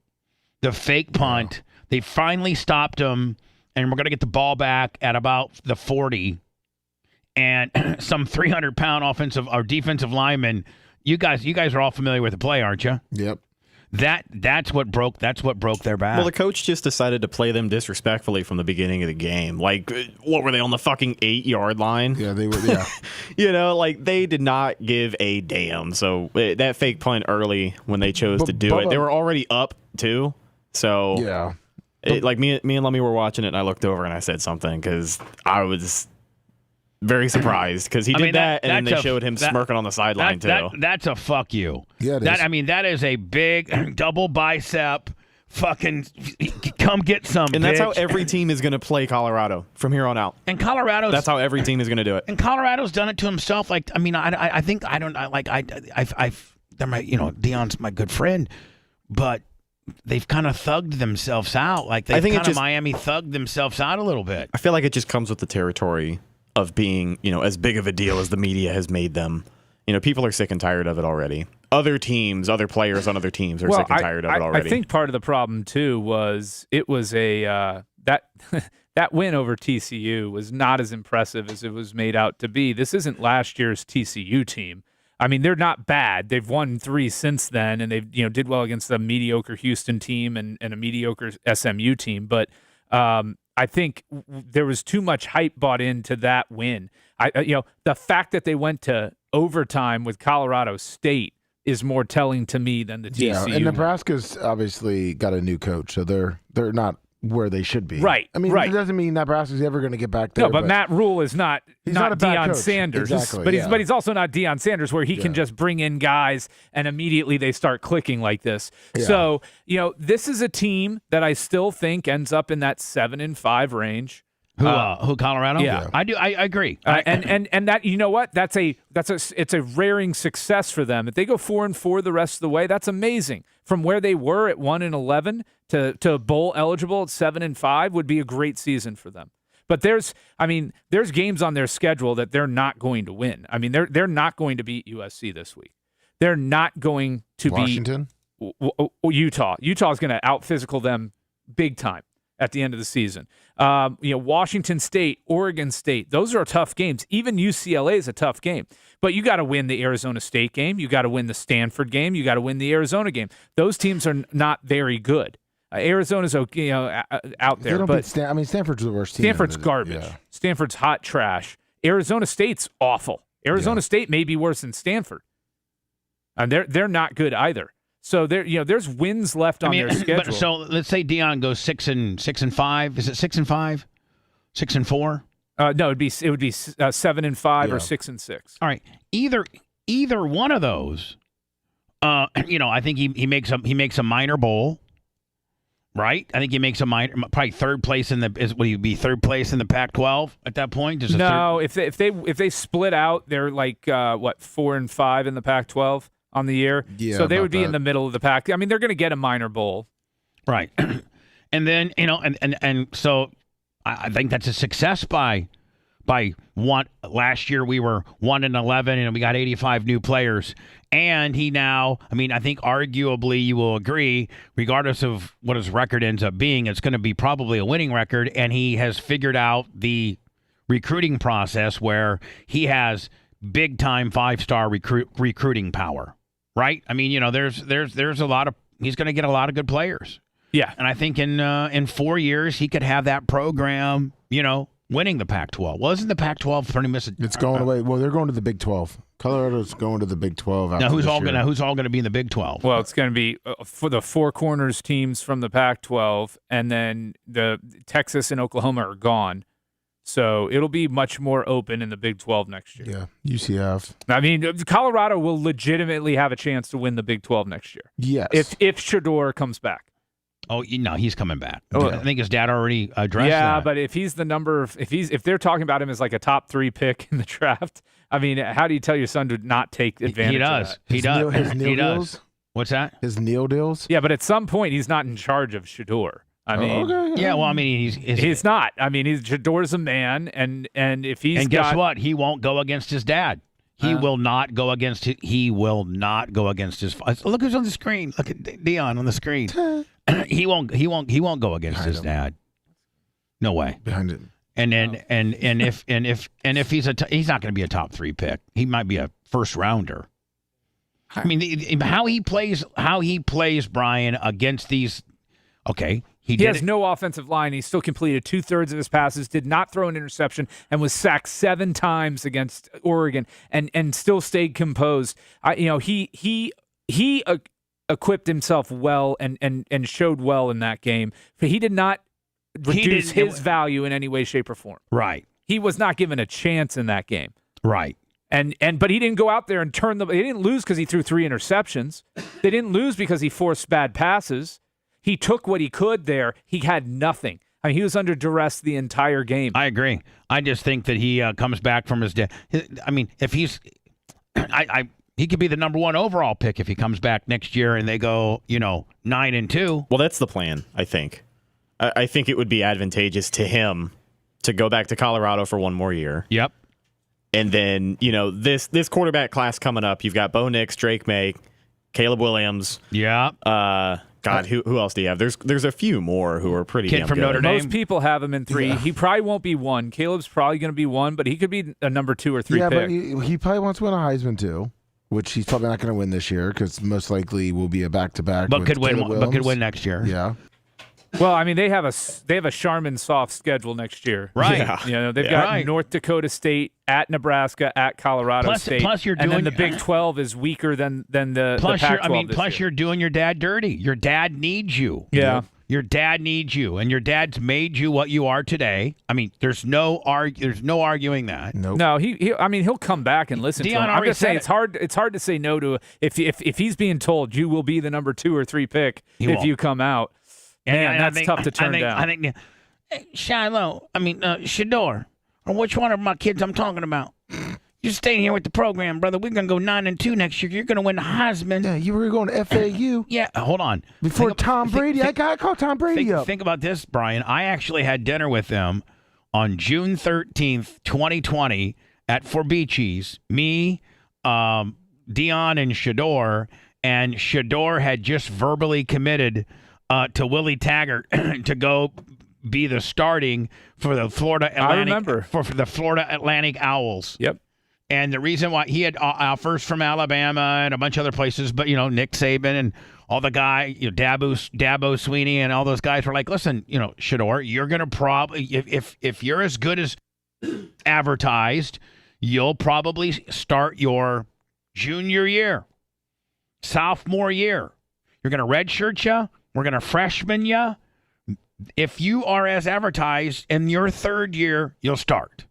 The fake punt, they finally stopped them, and we're going to get the ball back at about the 40. And some 300-pound offensive or defensive lineman. You guys are all familiar with the play, aren't you? Yep. That's what broke their back. Well, the coach just decided to play them disrespectfully from the beginning of the game. Like, what were they on the fucking 8-yard line? Yeah, they were. Yeah. They did not give a damn. So that fake punt early when they chose to do it, they were already up too. So yeah, me and Lummy were watching it, and I looked over and I said something because I was very surprised because he did that, and then they showed him smirking on the sideline too. That's a fuck you. Yeah, it is. That is a big double bicep. Fucking come get some. And that's how every team is going to play Colorado from here on out. And Colorado's. That's how every team is going to do it. And Colorado's done it to himself. Like, I mean, I think I don't like they're my, Deion's my good friend, but they've kind of thugged themselves out. Like they kind of Miami thugged themselves out a little bit. I feel like it just comes with the territory of being, as big of a deal as the media has made them. People are sick and tired of it already. Other teams, other players on other teams are sick and tired of it already. I think part of the problem too was it was that that win over TCU was not as impressive as it was made out to be. This isn't last year's TCU team. I mean, they're not bad. They've won 3 since then, and they've did well against a mediocre Houston team and a mediocre SMU team. But I think there was too much hype bought into that win. The fact that they went to overtime with Colorado State is more telling to me than the TCU. Yeah, and Nebraska's obviously got a new coach, so they're not where they should be. Right. I mean, it doesn't mean Nebraska's ever going to get back there. No, but Matt Rule is not Deion Sanders. Exactly, but he's also not Deion Sanders where he can just bring in guys and immediately they start clicking like this. Yeah. So, this is a team that I still think ends up in that 7-5 range. Who Colorado? Yeah, I do. I agree. And that what it's a raring success for them. If they go 4-4 the rest of the way, that's amazing. From where they were at 1-11 to bowl eligible at 7-5 would be a great season for them. But there's games on their schedule that they're not going to win. I mean, they're not going to beat USC this week. They're not going to Washington? beat Utah. Utah is going to out physical them big time at the end of the season. Washington State, Oregon State, those are tough games. Even UCLA is a tough game. But you got to win the Arizona State game. You got to win the Stanford game. You got to win the Arizona game. Those teams are not very good. Arizona's out there. But Stanford's the worst team. Stanford's garbage. Yeah. Stanford's hot trash. Arizona State's awful. Arizona State may be worse than Stanford. And they're not good either. So there's wins left on their schedule. But, so let's say Deion goes 6-5. Is it 6-5? 6-4? No, it would be 7-5 or 6-6. All right, either one of those. I think he makes a minor bowl. Right, I think he makes probably third place will he be third place in the Pac-12 at that point? If they split out, they're like 4-5 in the Pac-12 on the year. Yeah, so they would be in the middle of the pack. I mean, they're going to get a minor bowl. Right. And then, and so I think that's a success by one. Last year we were 1-11 and we got 85 new players. And he now, I think arguably you will agree, regardless of what his record ends up being, it's going to be probably a winning record. And he has figured out the recruiting process where he has big time 5-star recruiting power. Right? There's a lot of, he's going to get a lot of good players. Yeah. And I think in 4 years he could have that program, winning the Pac-12. Well, isn't the Pac-12 pretty much? It's going away. Well, they're going to the Big 12. Colorado's going to the Big 12. Now, who's all going to be in the Big 12? Well, it's going to be for the Four Corners teams from the Pac-12, and then the Texas and Oklahoma are gone. So it'll be much more open in the Big 12 next year. Yeah, UCF. Colorado will legitimately have a chance to win the Big 12 next year. Yes. If Shedeur comes back. Oh, no, he's coming back. Oh, I think his dad already addressed that. Yeah, but if he's the if they're talking about him as like a top 3 pick in the draft, how do you tell your son to not take advantage of that? He does. His Neil deals? Does. What's that? His Neil deals? Yeah, but at some point he's not in charge of Shedeur. Yeah, well, he's not. Shedeur's a man, and if he's guess what? He won't go against his dad. He will not go against. He will not go against his. Look who's on the screen. Look at Deion on the screen. He won't go against his dad. No way. Behind it. And then if he's not going to be a top 3 pick. He might be a first rounder. How he plays, Brian, against these. Okay. He has no offensive line. He still completed 2/3 of his passes, did not throw an interception, and was sacked 7 times against Oregon, and still stayed composed. He equipped himself well and showed well in that game. But he did not reduce his value in any way, shape, or form. Right. he was not given a chance in that game. Right. But he didn't go out there and turn them. They didn't lose because he threw 3 interceptions. They didn't lose because he forced bad passes. He took what he could there. He had nothing. I mean, he was under duress the entire game. I agree. I just think that he comes back from his death. I mean, if he's, he could be the number 1 overall pick if he comes back next year and they go, 9-2. Well, that's the plan. I think. I think it would be advantageous to him to go back to Colorado for 1 more year. Yep. And then, this quarterback class coming up, you've got Bo Nix, Drake May, Caleb Williams. Yeah. God, who else do you have? There's a few more who are pretty Kid damn from good. Notre Dame. Most people have him in 3. Yeah. He probably won't be 1. Caleb's probably going to be 1, but he could be a number 2 or 3 pick. But he probably wants to win a Heisman too, which he's probably not going to win this year because most likely will be a back-to-back. But could win next year. Yeah. Well, I mean, they have a Charmin soft schedule next year, right? Yeah. They've got North Dakota State, at Nebraska, at Colorado State. Plus, you're doing, and then the Big 12 is weaker than the Pac-12. You're doing your dad dirty. Your dad needs you. Yeah. Your dad needs you, and your dad's made you what you are today. I mean, there's no arguing that. Nope. No, he'll come back and listen to him. I'm just saying it's hard to say no to if he's being told you will be the number 2 or 3 pick if you come out. Man, that's tough to turn down. I think Shiloh, Shador, or which one of my kids I'm talking about? You're staying here with the program, brother. We're going to go 9-2 next year. You're going to win the Heisman. Yeah, you were going to FAU. Yeah, hold on. Before Tom Brady. I got to call Tom Brady up. Think about this, Brian. I actually had dinner with them on June 13th, 2020 at Forbichi's. Me, Dion, and Shador. And Shador had just verbally committed to Willie Taggart to go be the starting for the Florida Atlantic for the Florida Atlantic Owls. Yep. And the reason why he had offers from Alabama and a bunch of other places, but Nick Saban and all the guy, Dabo Sweeney and all those guys were like, listen, Shador, you're gonna probably if you're as good as advertised, you'll probably start your junior year, sophomore year. You're gonna redshirt you. We're going to freshman you. If you are as advertised in your 3rd year, you'll start.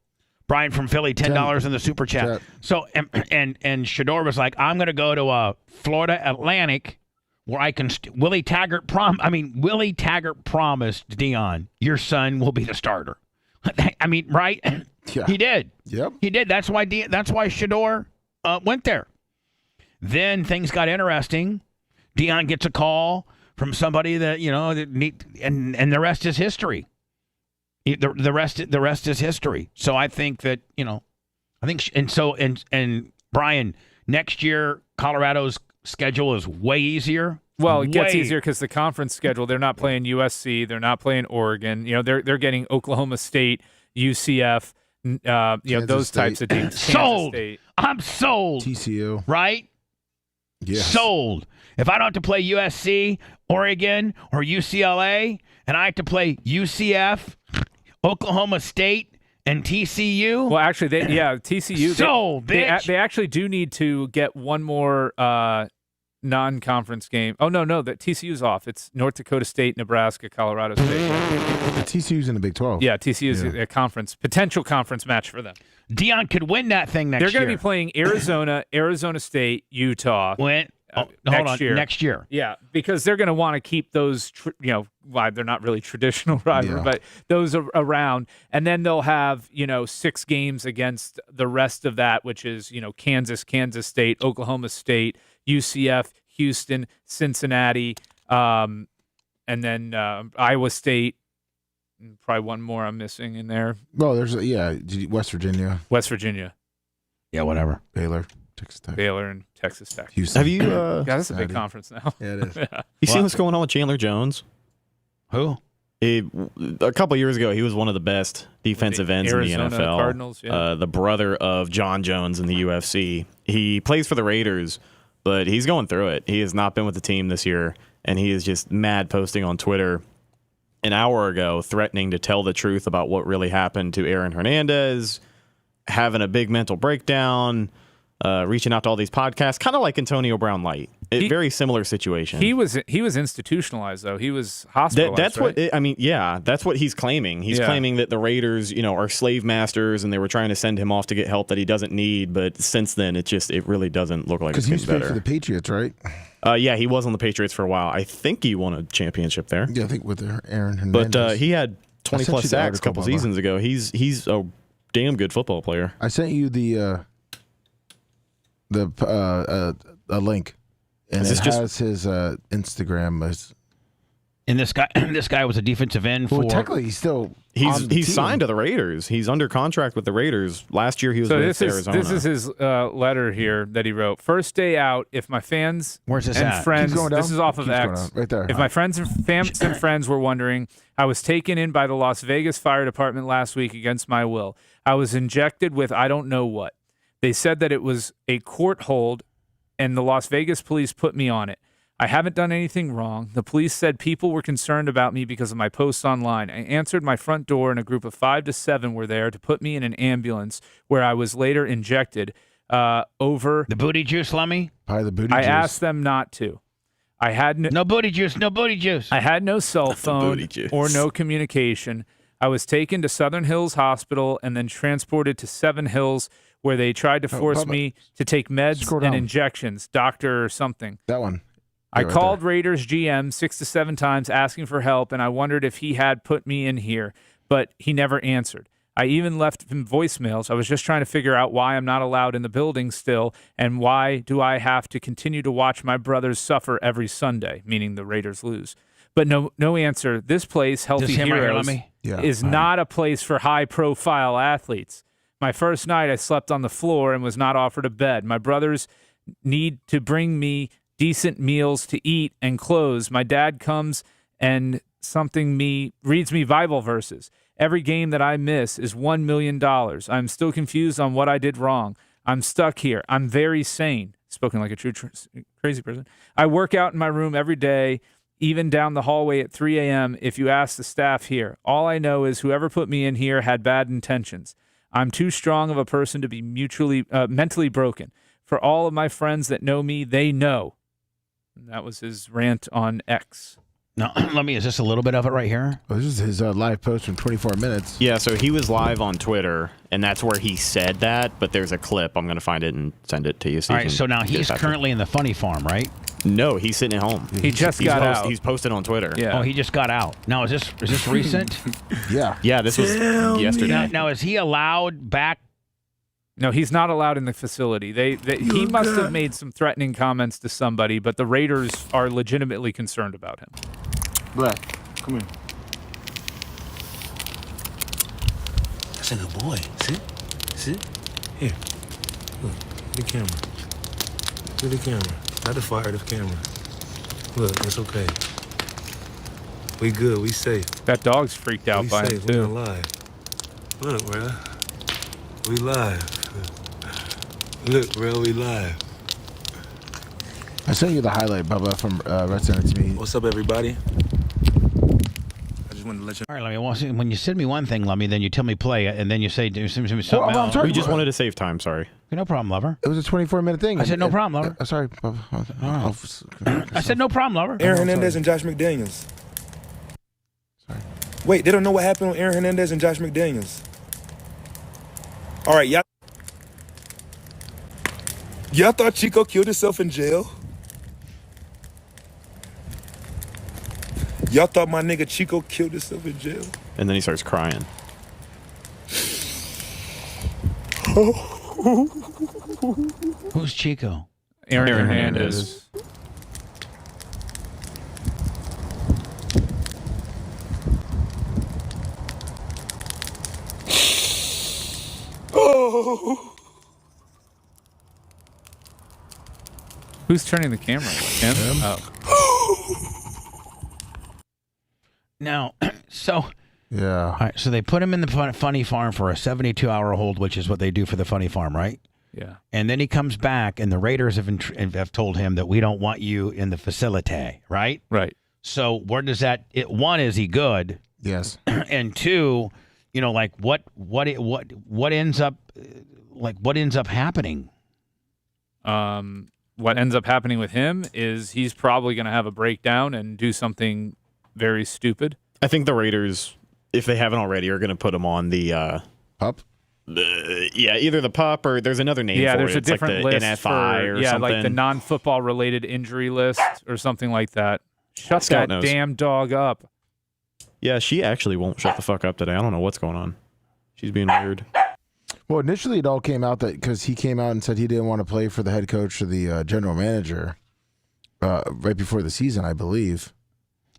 Brian from Philly, $10 in the super chat. So and Shador was like, I'm going to go to Florida Atlantic where I can. Willie Taggart promised Dion, your son will be the starter. I mean, right? Yeah. He did. Yep. He did. That's why Shador went there. Then things got interesting. Dion gets a call from somebody that and the rest is history. The rest is history. So I think that and Brian, next year Colorado's schedule is way easier. Well, it gets easier because the conference schedule. They're not playing USC. They're not playing Oregon. They're getting Oklahoma State, UCF. Those State. Types of teams. Sold. I'm sold. TCU. Right. Yes. Sold. If I don't have to play USC, Oregon, or UCLA, and I have to play UCF, Oklahoma State, and TCU. Well, actually, TCU. Sold, bitch. They actually do need to get one more non-conference game. Oh, no, that TCU's off. It's North Dakota State, Nebraska, Colorado State. The TCU's in the Big 12. Yeah, TCU's a potential conference match for them. Dion could win that thing next year. They're going to be playing Arizona, Arizona State, Utah. Next year. Yeah, because they're going to want to keep those, they're not really traditional rivalry, but those are around. And then they'll have, 6 games against the rest of that, which is, Kansas, Kansas State, Oklahoma State, UCF, Houston, Cincinnati, and then Iowa State. And probably one more I'm missing in there. Well, there's West Virginia. Yeah, whatever. Baylor, Texas Tech. Baylor and Texas Tech. Houston. Have you? God, that's a big conference now. Yeah, it is. You seen what's going on with Chandler Jones? Who? A couple years ago, he was one of the best defensive ends Arizona in the NFL. Cardinals, the brother of John Jones in the UFC. He plays for the Raiders, but he's going through it. He has not been with the team this year, and he is just mad posting on Twitter an hour ago threatening to tell the truth about what really happened to Aaron Hernandez, having a big mental breakdown, reaching out to all these podcasts, kind of like Antonio Brown light. Very similar situation. He was institutionalized though. He was hospitalized. That's right? what that's what he's claiming. He's claiming that the Raiders, are slave masters, and they were trying to send him off to get help that he doesn't need. But since then, it really doesn't look like it's getting better. Because he was for the Patriots, right? Yeah, he was on the Patriots for a while. I think he won a championship there. Yeah, I think with Aaron Hernandez. But he had 20 plus sacks a couple seasons ago. He's a damn good football player. I sent you the link, and it has his Instagram. And this guy was a defensive end Well, for. technically, he's still he's signed to the Raiders. He's under contract with the Raiders. Last year he was with Arizona. This is his letter here that he wrote. First day out, if my fans Where's this and at? friends, Keeps going down? this is off of Keeps going X. down. Right there. If my friends and friends were wondering, I was taken in by the Las Vegas Fire Department last week against my will. I was injected with I don't know what. They said that it was a court hold, and the Las Vegas police put me on it. I haven't done anything wrong. The police said people were concerned about me because of my posts online. I answered my front door, and a group of 5 to 7 were there to put me in an ambulance where I was later injected over The booty juice, Lummy? Probably the booty I juice. asked them not to. I had No booty juice, no booty juice. I had no cell phone booty juice. or no communication. I was taken to Southern Hills Hospital and then transported to Seven Hills, where they tried to force me to take meds Scroll and down. injections, doctor or something. That one. I right called Raiders GM 6 to 7 times asking for help, and I wondered if he had put me in here, but he never answered. I even left him voicemails. I was just trying to figure out why I'm not allowed in the building still, and why do I have to continue to watch my brothers suffer every Sunday, meaning the Raiders lose. But no answer. This place, Healthy This him right here, Heroes, Lummy? Yeah. is not a place for high-profile athletes. My first night, I slept on the floor and was not offered a bed. My brothers need to bring me decent meals to eat and clothes. My dad comes and reads me Bible verses. Every game that I miss is $1 million. I'm still confused on what I did wrong. I'm stuck here. I'm very sane. Spoken like a true crazy person. I work out in my room every day, even down the hallway at 3 a.m. if you ask the staff here. All I know is whoever put me in here had bad intentions. I'm too strong of a person to be mentally broken. For all of my friends that know me, they know. And that was his rant on X. No, Lummy, is this a little bit of it right here? Well, this is his live post from 24 minutes. Yeah, so he was live on Twitter, and that's where he said that, but there's a clip. I'm going to find it and send it to you. All right, so now he's currently in the funny farm, right? No, he's sitting at home. He just got out. He's posted on Twitter. Yeah. Oh, he just got out. Now, is this recent? Yeah. Yeah, this was yesterday. Now, is he allowed back? No, he's not allowed in the facility. He must have made some threatening comments to somebody, but the Raiders are legitimately concerned about him. Black, come here. That's a good boy. See? Here. Look, the camera. Look at the camera. Not the fire, the camera. Look, it's okay. We good, we safe. That dog's freaked out We by safe, him, we too. alive. Look, bro. We live. Look, bro, we live. I sent you the highlight, Bubba, from Red sent it to me. What's up, everybody? I just wanted to let you All right, Lummy. When you send me one thing, Lummy, then you tell me play it, and then you say do something else. I'm sorry. We just wanted to save time, sorry. No problem, lover. It was a 24-minute thing. I said no problem, lover. Sorry, Bubba. I said no problem, lover. Aaron Hernandez and Josh McDaniels. Sorry. Wait, they don't know what happened with Aaron Hernandez and Josh McDaniels. All right, y'all thought Chico killed himself in jail? Y'all thought my nigga Chico killed himself in jail? And then he starts crying. Who's Chico? Aaron Hernandez. Hernandez. Oh. Who's turning the camera? Him? Oh. Now, so Yeah. all right, so they put him in the funny farm for a 72-hour hold, which is what they do for the funny farm, right? Yeah. And then he comes back, and the Raiders have told him that we don't want you in the facility, right? Right. So where does that? One, is he good? Yes. And two, like what ends up happening? what ends up happening with him is he's probably going to have a breakdown and do something very stupid. I think the Raiders, if they haven't already, are going to put him on the Pup? either the pup or there's another name for there's it. a different like the list NFI or something. like the non-football related injury list or something like that. Shut Scout that knows. damn dog up. Yeah, she actually won't shut the fuck up today. I don't know what's going on. She's being weird. Well, initially it all came out that because he came out and said he didn't want to play for the head coach or the general manager right before the season, I believe.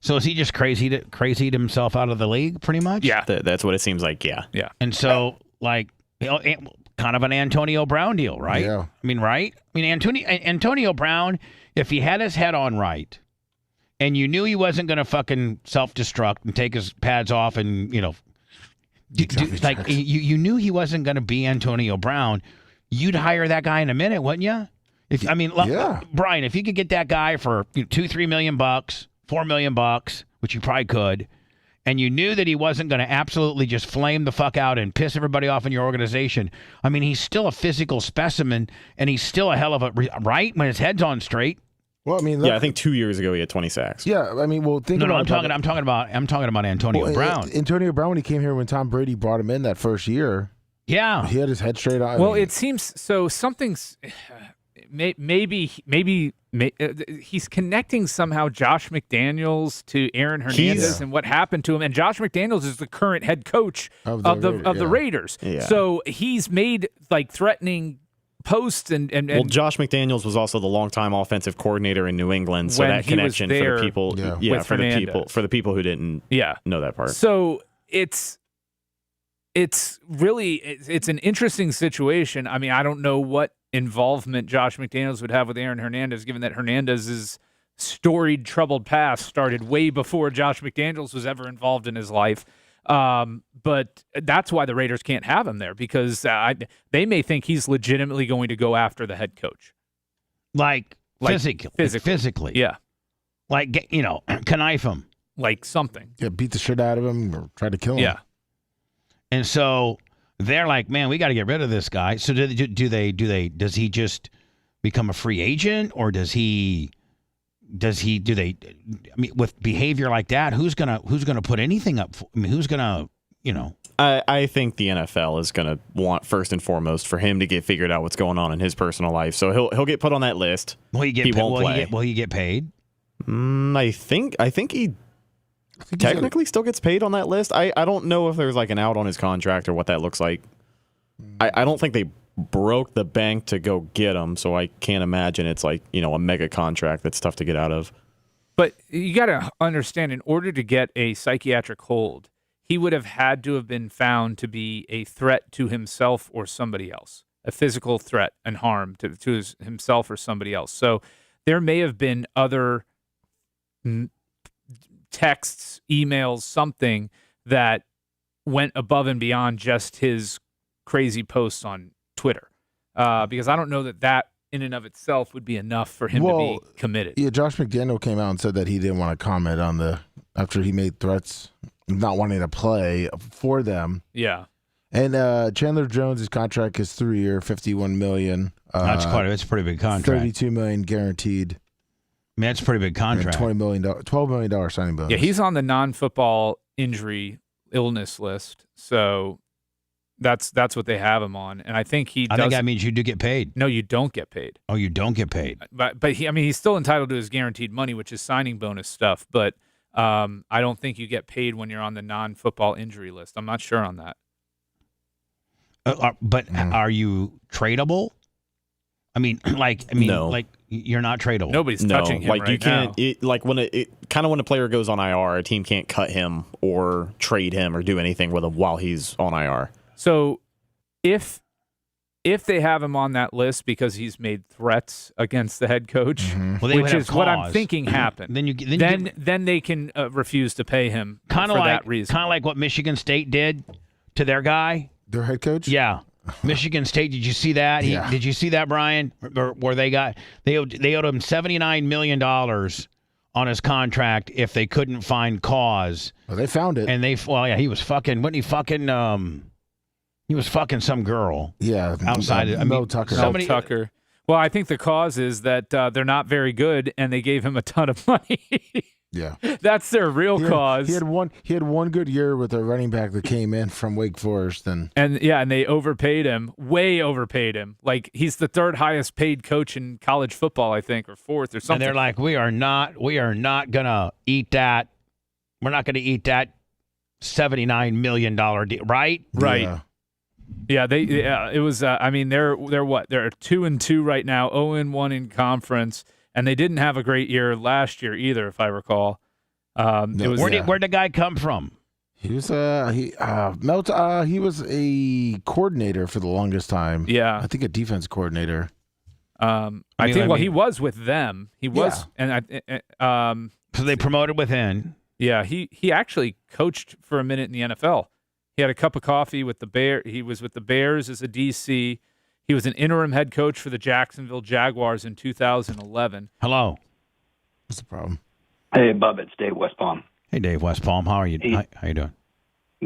So is he just crazied himself out of the league, pretty much? Yeah. That's what it seems like, yeah. Yeah. And so, like, kind of an Antonio Brown deal, right? Yeah. I mean, right? I mean, Antonio Brown, if he had his head on right, and you knew he wasn't going to fucking self-destruct and take his pads off and, you knew he wasn't going to be Antonio Brown, you'd hire that guy in a minute, wouldn't you? Brian, if you could get that guy for $2-3 million, $4 million, which you probably could, and you knew that he wasn't going to absolutely just flame the fuck out and piss everybody off in your organization. I mean, he's still a physical specimen, and he's still a hell of a right when his head's on straight. Well, I mean, I think 2 years ago he had 20 sacks. Yeah, I mean, well, think about it. I'm talking about Antonio Brown. Antonio Brown, when he came here, when Tom Brady brought him in that first year, yeah, he had his head straight on. Well, it seems so. Something's maybe he's connecting somehow Josh McDaniels to Aaron Hernandez and what happened to him. And Josh McDaniels is the current head coach of the Raiders. Yeah. So he's made like threatening posts and well, Josh McDaniels was also the longtime offensive coordinator in New England, so when that connection for the people, with for the people who didn't know that part. So it's really an interesting situation. I mean, I don't know what involvement Josh McDaniels would have with Aaron Hernandez, given that Hernandez's storied troubled past started way before Josh McDaniels was ever involved in his life. But that's why the Raiders can't have him there, because they may think he's legitimately going to go after the head coach. Like physically. Yeah. Like, connife him. Like something. Yeah, beat the shit out of him or try to kill him. Yeah. And so they're like, man, we got to get rid of this guy. So does he just become a free agent, or do they, I mean, with behavior like that, who's going to put anything up? I mean, who's going to, I think the NFL is going to want first and foremost for him to get figured out what's going on in his personal life. So he'll get put on that list. Will he get paid? I think he technically still gets paid on that list. I don't know if there's like an out on his contract or what that looks like. I don't think they broke the bank to go get him, so I can't imagine it's like, a mega contract that's tough to get out of. But you got to understand, in order to get a psychiatric hold, he would have had to have been found to be a threat to himself or somebody else, a physical threat and harm to himself or somebody else. So there may have been other texts, emails, something that went above and beyond just his crazy posts on Twitter, because I don't know that in and of itself would be enough for him to be committed. Yeah, Josh McDaniel came out and said that he didn't want to comment on after he made threats, not wanting to play for them. Yeah. And Chandler Jones' contract is 3-year, $51 million. That's a pretty big contract. $32 million guaranteed. I mean, that's a pretty big contract. $12 million signing bonus. Yeah, he's on the non-football injury illness list, so that's what they have him on. And I think I think that means you do get paid. No, you don't get paid. Oh, you don't get paid. But he's still entitled to his guaranteed money, which is signing bonus stuff. But I don't think you get paid when you're on the non-football injury list. I'm not sure on that. Are you tradable? No. Like you're not tradable. Nobody's touching him like right you can't. now. When a player goes on IR, a team can't cut him or trade him or do anything with him while he's on IR. So if they have him on that list because he's made threats against the head coach, which is what I'm thinking happened, then they can refuse to pay him for that reason. Kind of like what Michigan State did to their guy, their head coach. Yeah. Michigan State, did you see that? Did you see that, Brian? Where they owed him $79 million on his contract if they couldn't find cause. Well, they found it, and he was fucking. Wasn't he fucking? He was fucking some girl. Yeah, outside. Mel Tucker. Mel Tucker. Well, I think the cause is that they're not very good, and they gave him a ton of money. Yeah, That's their real cause. He had one good year with a running back that came in from Wake Forest, and they overpaid him, way overpaid him. Like he's the third highest paid coach in college football, I think, or fourth or something. And they're like, we are not gonna eat that. We're not gonna eat that $79 million deal, right? Right. Yeah, it was. I mean, they're what? They're 2-2 right now, 0-1 in conference, and they didn't have a great year last year either, if I recall. Where'd the guy come from? He was he was a coordinator for the longest time. Yeah, I think a defense coordinator. He was with them. He was, So they promoted within. Yeah, he actually coached for a minute in the NFL. He had a cup of coffee with the Bears. He was with the Bears as a DC. He was an interim head coach for the Jacksonville Jaguars in 2011. Hello. What's the problem? Hey, Bubba, it's Dave West Palm. Hey, Dave West Palm. How are you? How you doing?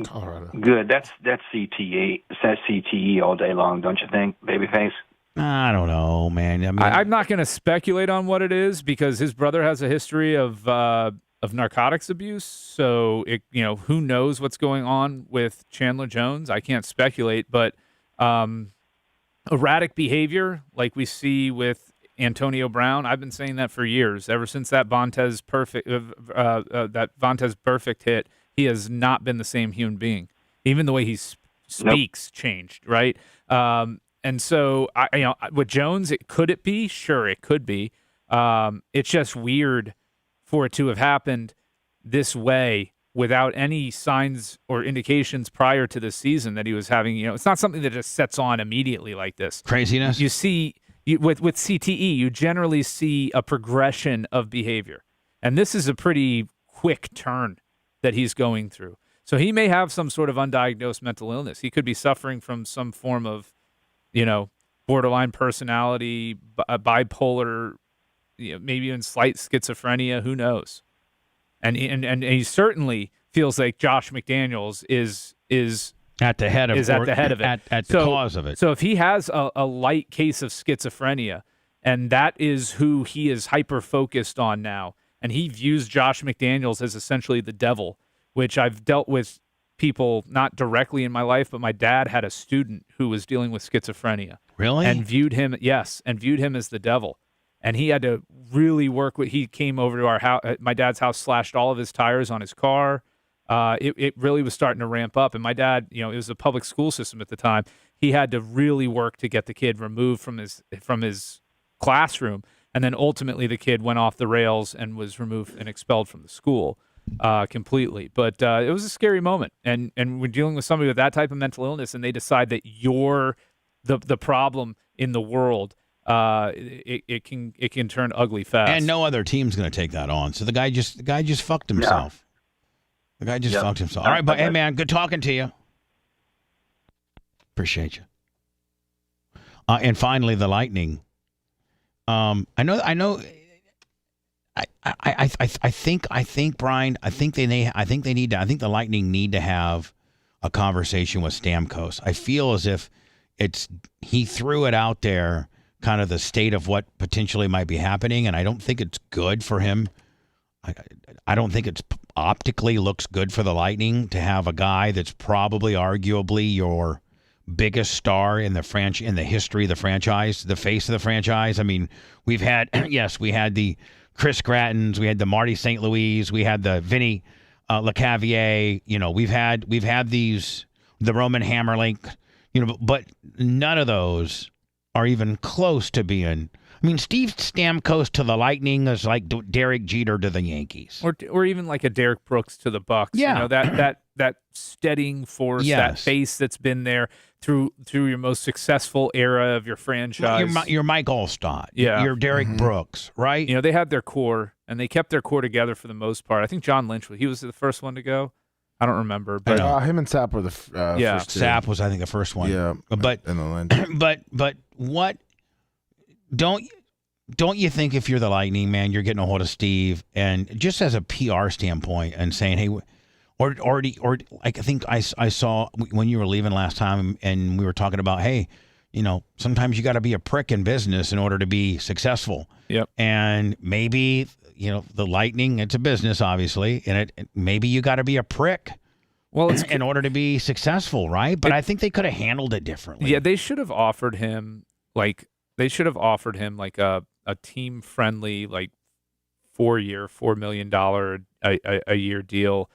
Colorado. Good. That's CTE. That's CTE all day long, don't you think, babyface? I don't know, man. I mean, I'm not going to speculate on what it is because his brother has a history of narcotics abuse. So who knows what's going on with Chandler Jones? I can't speculate, but erratic behavior like we see with Antonio Brown. I've been saying that for years, ever since that Vontaze perfect hit. He has not been the same human being. Even the way he speaks changed, right? And so, with Jones, could it be? Sure, it could be. It's just weird for it to have happened this way without any signs or indications prior to the season that he was having. It's not something that just sets on immediately like this. Craziness. You see, with CTE, you generally see a progression of behavior, and this is a pretty quick turn that he's going through. So he may have some sort of undiagnosed mental illness. He could be suffering from some form of, borderline personality, bipolar, maybe even slight schizophrenia. Who knows? And he certainly feels like Josh McDaniels is at the head of it. At the cause of it. So if he has a light case of schizophrenia, and that is who he is hyper focused on now, and he views Josh McDaniels as essentially the devil, which I've dealt with people not directly in my life, but my dad had a student who was dealing with schizophrenia. Really? And viewed him as the devil. And he had to really work with. He came over to our house, my dad's house, slashed all of his tires on his car. It really was starting to ramp up. And my dad, it was a public school system at the time. He had to really work to get the kid removed from his classroom. And then ultimately the kid went off the rails and was removed and expelled from the school completely. But it was a scary moment. And we're dealing with somebody with that type of mental illness, and they decide that you're the problem in the world. It can turn ugly fast. And no other team's going to take that on. So the guy just fucked himself. Yeah. The guy just fucked himself. All right, but hey, man, good talking to you. Appreciate you. And finally, the Lightning. I think Brian. I think the Lightning need to have a conversation with Stamkos. I feel as if he threw it out there, kind of the state of what potentially might be happening, and I don't think it's good for him. I don't think it's optically looks good for the Lightning to have a guy that's probably arguably your biggest star in the history of the franchise, the face of the franchise. I mean, we've had we had the Chris Grattons, we had the Marty St. Louis, we had the Vinny LeCavier. We've had these, the Roman Hammerlink. But none of those are even close to being. I mean, Steve Stamkos to the Lightning is like Derek Jeter to the Yankees, or even like a Derek Brooks to the Bucks. Yeah, that steadying force, yes. That face that's been there through your most successful era of your franchise. You're Mike Allstott. Yeah, you're Derek Brooks, right? They had their core, and they kept their core together for the most part. I think John Lynch was the first one to go. I don't remember, but him and Sapp were the first two. Sapp was, I think, the first one. Yeah, but and the Lynch. but what don't you think if you're the Lightning, man, you're getting a hold of Steve and just as a PR standpoint and saying, hey, or like I think I saw when you were leaving last time and we were talking about, hey, sometimes you got to be a prick in business in order to be successful. Yep. And maybe, the Lightning, it's a business, obviously, and maybe you got to be a prick. Well, it's in order to be successful, right? But I think they could have handled it differently. Yeah, they should have offered him a team friendly 4-year, $4 million a year deal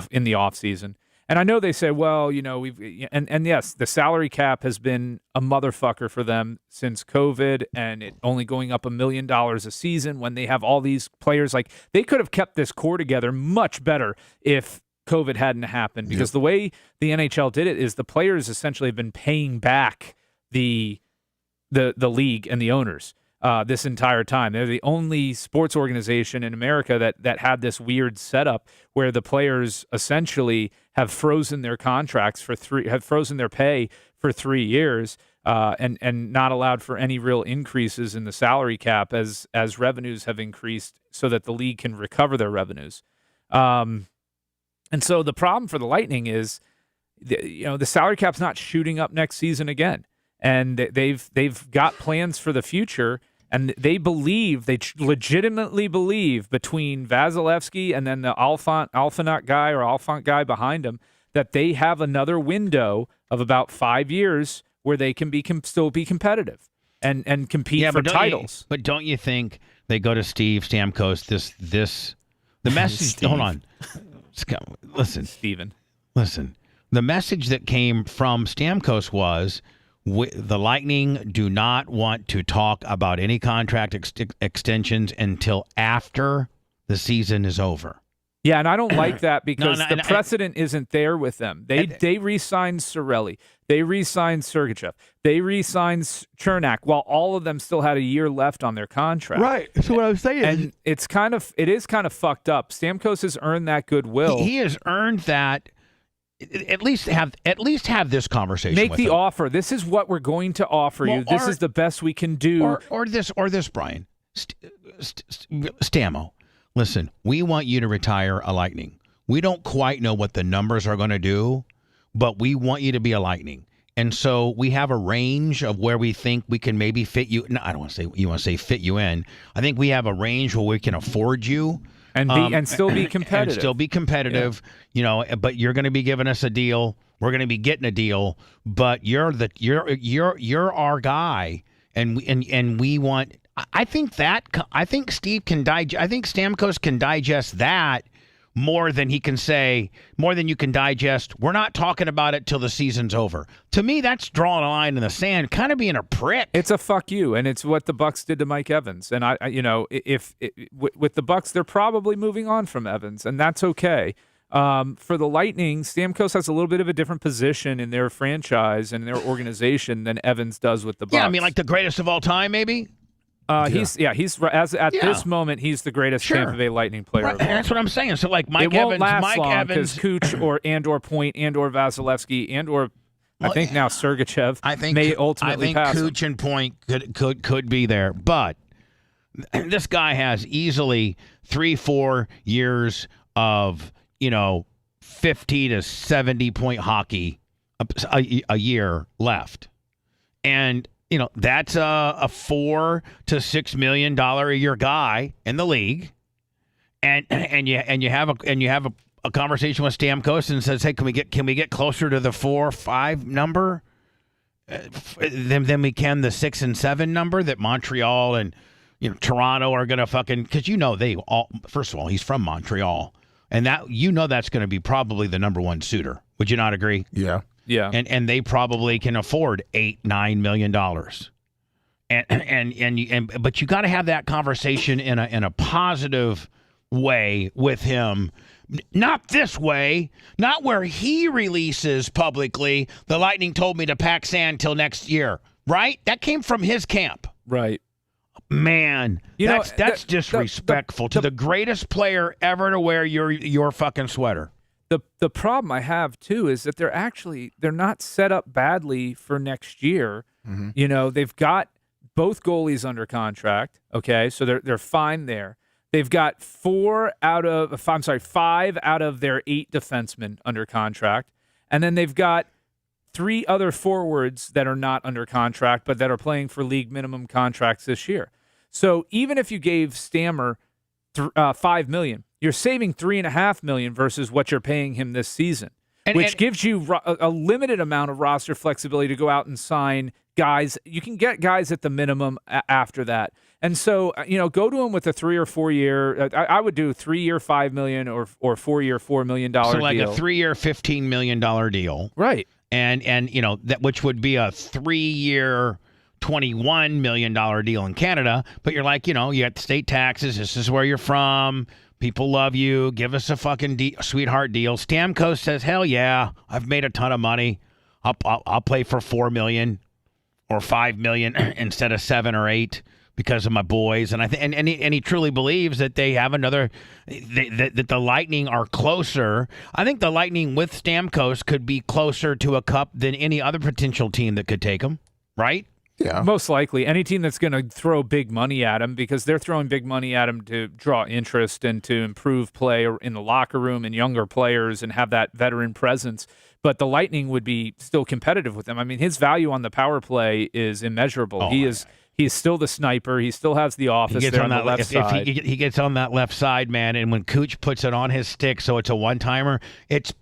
in the offseason. And I know they say, well, and yes, the salary cap has been a motherfucker for them since COVID, and it only going up $1 million a season when they have all these players. They could have kept this core together much better if COVID hadn't happened, because the way the NHL did it is the players essentially have been paying back the league and the owners this entire time. They're the only sports organization in America that had this weird setup where the players essentially have frozen their contracts have frozen their pay for 3 years, and not allowed for any real increases in the salary cap as revenues have increased, so that the league can recover their revenues. And so the problem for the Lightning is, the salary cap's not shooting up next season again, and they've got plans for the future, and they legitimately believe, between Vasilevsky and then the Alphonse guy behind him, that they have another window of about 5 years where they can still be competitive and compete for titles. But don't you think they go to Steve Stamkos? The message. Hold on. Listen, Steven. Listen, the message that came from Stamkos was the Lightning do not want to talk about any contract extensions until after the season is over. Yeah, and I don't like that because the precedent isn't there with them. They re-signed Cirelli. They re-signed Sergachev. They re-signed Chernak while all of them still had a year left on their contract. Right. So what I was saying, and it is kind of fucked up. Stamkos has earned that goodwill. He has earned that. At least have this conversation. Make with the him. offer. This is what we're going to offer you. This is the best we can do. Or this, Brian. Stamo. Listen, we want you to retire a Lightning. We don't quite know what the numbers are going to do, but we want you to be a Lightning. And so we have a range of where we think we can maybe fit you. No, I don't want to say you want to say fit you in. I think we have a range where we can afford you. And still be competitive. And still be competitive, but you're going to be giving us a deal. We're going to be getting a deal, but you're our guy, and we want. I think Steve can I think Stamkos can digest that more than you can digest. We're not talking about it till the season's over. To me, that's drawing a line in the sand, kind of being a prick. It's a fuck you, and it's what the Bucks did to Mike Evans. And with the Bucks, they're probably moving on from Evans, and that's okay. For the Lightning, Stamkos has a little bit of a different position in their franchise and their organization than Evans does with the Bucks. Yeah, I mean, like the greatest of all time, maybe. He's this moment, he's the greatest Tampa Bay Lightning player. Right, that's what I'm saying. So like Mike Evans, Kuch or Point or Vasilevsky or I think now Sergachev may ultimately pass. I think Kuch and Point could be there, but this guy has easily 3-4 years of 50 to 70 point hockey a year left, and that's a $4 to $6 million a year guy in the league, and you have a conversation with Stamkos and says, hey, can we get closer to the 4-5 number than we can the 6 and 7 number that Montreal and Toronto are gonna fucking, because they all, first of all, he's from Montreal, and that that's going to be probably the number one suitor. Would you not agree? Yeah. Yeah, and they probably can afford $8-9 million, but you got to have that conversation in a positive way with him, not this way, not where he releases publicly the Lightning told me to pack sand till next year, right? That came from his camp, right? Man, that's disrespectful to the greatest player ever to wear your fucking sweater. The problem I have too is that they're not set up badly for next year. Mm-hmm. They've got both goalies under contract. Okay, so they're fine there. They've got 5 out of their 8 defensemen under contract, and then they've got three other forwards that are not under contract, but that are playing for league minimum contracts this year. So even if you gave Stammer $5 million, you're saving $3.5 million versus what you're paying him this season, which gives you a limited amount of roster flexibility to go out and sign guys. You can get guys at the minimum after that. And so, go to him with a 3 or 4 year. I would do a 3-year, $5 million or 4-year, $4 million deal. So like a 3-year, $15 million deal. Right. And that which would be a 3-year, $21 million deal in Canada. But you're like, you got the state taxes. This is where you're from. People love you. Give us a fucking sweetheart deal. Stamkos says, hell yeah, I've made a ton of money. I'll play for $4 million or $5 million instead of 7 or 8 because of my boys. And and he truly believes that they have another that the Lightning are closer. I think the Lightning with Stamkos could be closer to a cup than any other potential team that could take them, right? Yeah. Most likely. Any team that's going to throw big money at him, because they're throwing big money at him to draw interest and to improve play in the locker room and younger players and have that veteran presence. But the Lightning would be still competitive with them. I mean, his value on the power play is immeasurable. He's still the sniper. He still has the office there on the left side. If he gets on that left side, man, and when Cooch puts it on his stick, so it's a one-timer, it's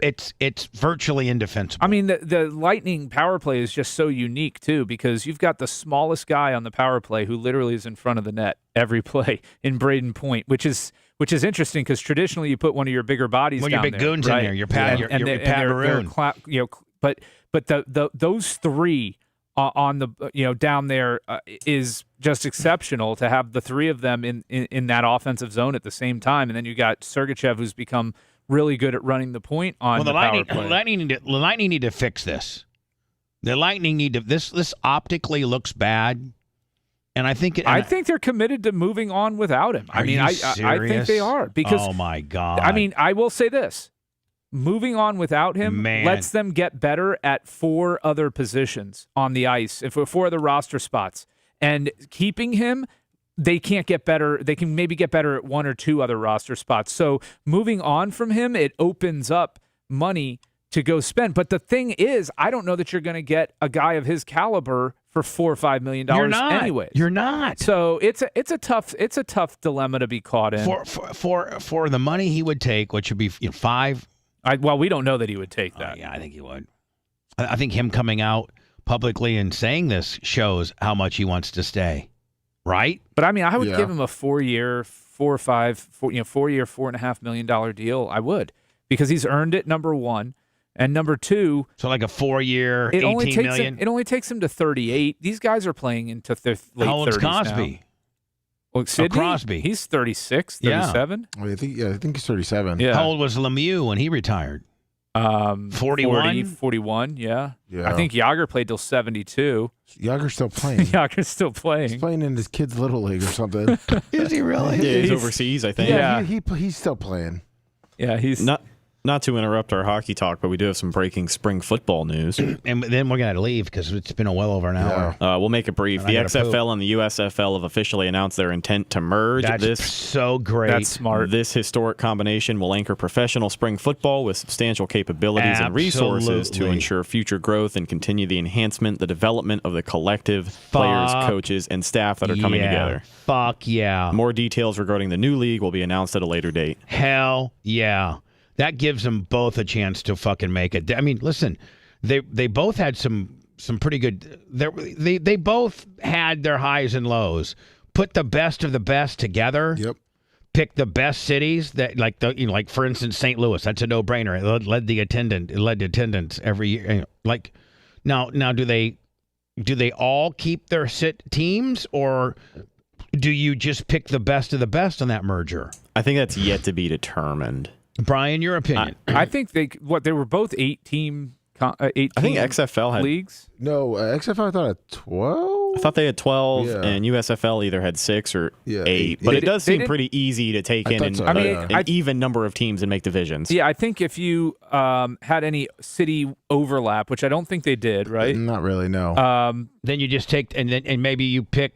virtually indefensible. I mean, the Lightning power play is just so unique, too, because you've got the smallest guy on the power play who literally is in front of the net every play in Braden Point, which is interesting because traditionally you put one of your bigger bodies down your big there, goons right? in there, your Pat Maroon. But those three on the down there is just exceptional to have the three of them in that offensive zone at the same time, and then you got Sergachev, who's become really good at running the point on the power play. The Lightning need to fix this. The Lightning need to this optically looks bad, and I think they're committed to moving on without him. I think they are, because oh my God. I mean, I will say this. Moving on without him lets them get better at 4 other positions on the ice, for 4 other roster spots. And keeping him, they can't get better. They can maybe get better at 1 or 2 other roster spots. So moving on from him, it opens up money to go spend. But the thing is, I don't know that you're going to get a guy of his caliber for $4 or $5 million anyway. You're not. So it's a tough dilemma to be caught in. For the money he would take, which would be 5. Well, we don't know that he would take that. Yeah, I think he would. I think him coming out publicly and saying this shows how much he wants to stay, right? But I mean, I would give him a 4-year, $4.5 million deal. I would, because he's earned it. Number one, and number two. So like a 4-year, $18 million. It only takes him to 38. These guys are playing into their late 30s. How old is Cosby? Now. Well, Sidney, Crosby. He's 36, 37. Yeah. I think he's 37. Yeah. How old was Lemieux when he retired? 41? 41, yeah. I think Yager played till 72. Yager's still playing. Yager's still playing. He's playing in his kid's little league or something. Is he really? Yeah, he's overseas, I think. Yeah, he's still playing. Yeah, he's Not to interrupt our hockey talk, but we do have some breaking spring football news. And then we're going to leave because it's been well over an hour. We'll make it brief. The XFL and the USFL have officially announced their intent to merge. That's so great. That's smart. This historic combination will anchor professional spring football with substantial capabilities and resources to ensure future growth and continue the enhancement, the development of the collective players, coaches, and staff that are coming together. Fuck yeah. More details regarding the new league will be announced at a later date. Hell yeah. That gives them both a chance to fucking make it. I mean, listen, they both had some pretty good. They both had their highs and lows. Put the best of the best together. Yep. Pick the best cities that like for instance St. Louis. That's a no brainer. It led to attendance every year. Like now do they all keep their sit teams, or do you just pick the best of the best on that merger? I think that's yet to be determined. Brian, your opinion? I think they were both 8-team. I think XFL had leagues. No, XFL I thought had 12. I thought they had 12, and USFL either had 6 or 8. But it does seem pretty easy to take in an even number of teams and make divisions. Yeah, I think if you had any city overlap, which I don't think they did, right? Not really, no. Then you just take and maybe you pick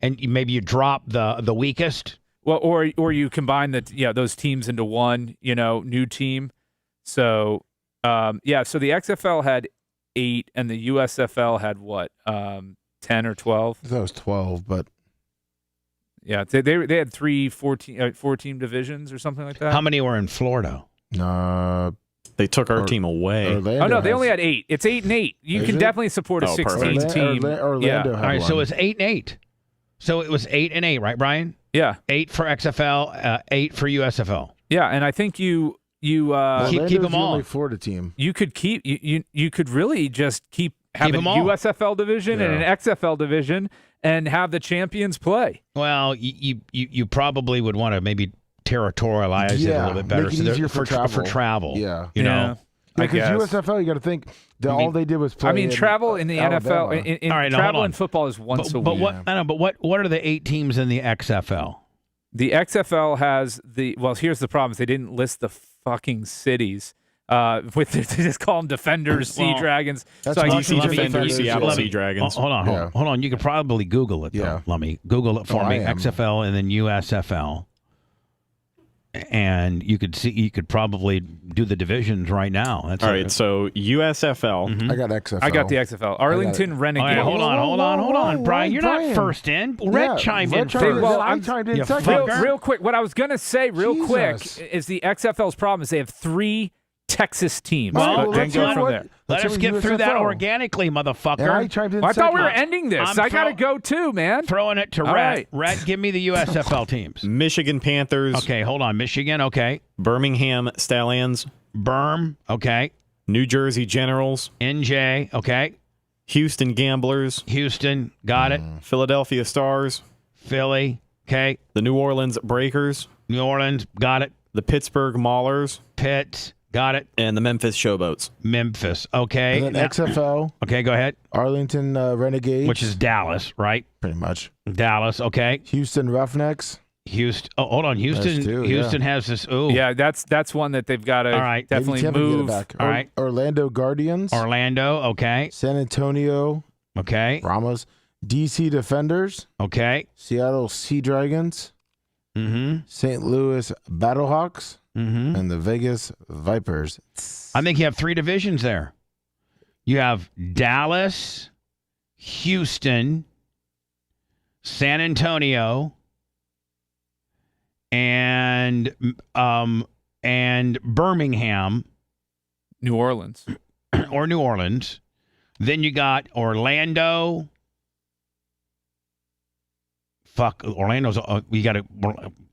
and maybe you drop the weakest. Well, or you combine those teams into one, new team. So, so the XFL had 8, and the USFL had what, 10 or 12? That was 12, but Yeah, they had 4-team divisions or something like that. How many were in Florida? They took our team away. Orlando Oh no, they has- only had 8. It's 8 and 8. You Is can it? definitely support a 16 team. Orlando yeah. had All right, so one. it's 8 and 8. So it was 8 and 8, right, Brian? Yeah, 8 for XFL, 8 for USFL. yeah, and I think you keep Orlando's them the all. only Florida team. you could keep you could really just keep having them a all. USFL division and an XFL division and have the champions play. Well, you probably would want to maybe territorialize it a Yeah, little bit better make it so they're- easier for travel. For travel. Yeah. You know. Yeah. I Because guess. USFL, you got to think that all they did was play. I mean, travel in the Alabama. NFL, in All right, now, hold travel on. in football is once a But week. what? I know. But what are the 8 teams in the XFL? The XFL has here's the problem: is they didn't list the fucking cities. They just call them Defenders, Sea Well, Dragons. that's So I DC usually just Defenders, Defenders, Seattle yeah. Sea Dragons. Hold on. You could probably Google it. Though. Yeah. Let me Google it for Oh, me. I am. XFL and then USFL, and you could probably do the divisions right now. That's All right, so USFL. I got XFL. I got the XFL. Arlington All Renegades. right, hold on, Brian. You're not Brian. first in. Red chimed in chimed first. Well, I I'm- chimed in you second. fucker. Real quick, what I was going to say quick Jesus. is the XFL's problem is they have 3 Texas teams. Well, But then let's go hear from what- there. Let us get through that organically, motherfucker. And I chimed in Well, I thought we were second. ending this. I'm I got to go too, man. Throwing it to All Red. right. Red, give me the USFL teams. Michigan Panthers. Okay, hold on. Michigan, okay. Birmingham Stallions. Berm, okay. New Jersey Generals. NJ, okay. Houston Gamblers. Houston, got it. Philadelphia Stars. Philly, okay. The New Orleans Breakers. New Orleans, got it. The Pittsburgh Maulers. Pitts, got it. And the Memphis Showboats. Memphis, okay. And then Now- XFL, okay, go ahead. Arlington Renegades, Which is Dallas, right? pretty much. Dallas, okay. Houston Roughnecks. Houston. Oh, hold on. Houston. That's two, Houston has this. Ooh. Yeah, that's one that they've got to All right. Maybe definitely Tim can get it move. back. All right. Orlando Guardians. Orlando. Okay. San Antonio Okay. Ramos. DC Defenders. Okay. Seattle Sea Dragons. Mm-hmm. St. Louis Battlehawks. Mm-hmm. And the Vegas Vipers. I think you have 3 divisions there. You have Dallas, Houston, San Antonio, and Birmingham New Orleans. or New Orleans. Then you got Orlando. Orlando's. You got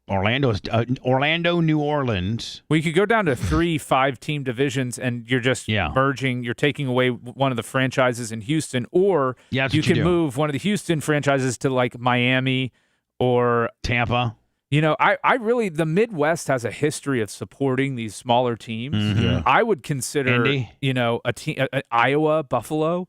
Orlando, New Orleans. We could go down to 3 5-team divisions, and you're just merging. You're taking away one of the franchises in Houston, or Yeah, that's you what you can do. move one of the Houston franchises to like Miami or Tampa. You know, I really the Midwest has a history of supporting these smaller teams. Mhm. Yeah. I would consider, Indy. you know, a team, Iowa, Buffalo.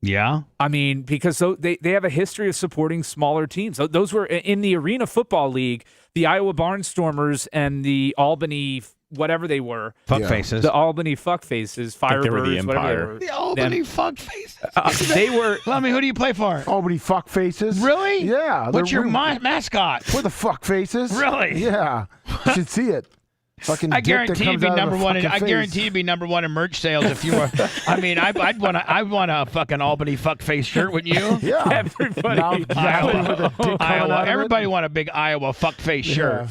Yeah. I mean, because they have a history of supporting smaller teams. Those were in the Arena Football League, the Iowa Barnstormers and the Albany, whatever they were. Fuckfaces. The Albany Fuckfaces, think they were the Firebirds, whatever they Empire. were. The Albany Fuckfaces. They were. I mean, who do you play for? Albany Fuckfaces. Really? Yeah. What's they're your mascot? We're the Fuckfaces. Really? Yeah. You should see it. Fucking I dick that guarantee you'd comes be out of number a one. fucking I face. guarantee you'd be number one in merch sales if you were. I mean, I'd want a fucking Albany fuckface shirt, wouldn't you? Yeah. Everybody. Now, exactly with a dick coming Iowa. out of it. Everybody want a big Iowa fuckface shirt.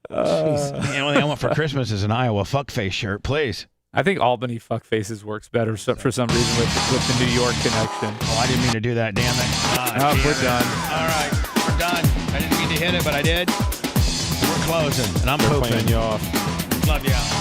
The only thing I want for Christmas is an Iowa fuckface shirt, please. I think Albany Fuckfaces works better for some reason with the New York connection. Oh, I didn't mean to do that. Damn it. Oh, damn we're it. done. All right, we're done. I didn't mean to hit it, but I did. We're closing, and I'm They're pooping. playing you off. Love you.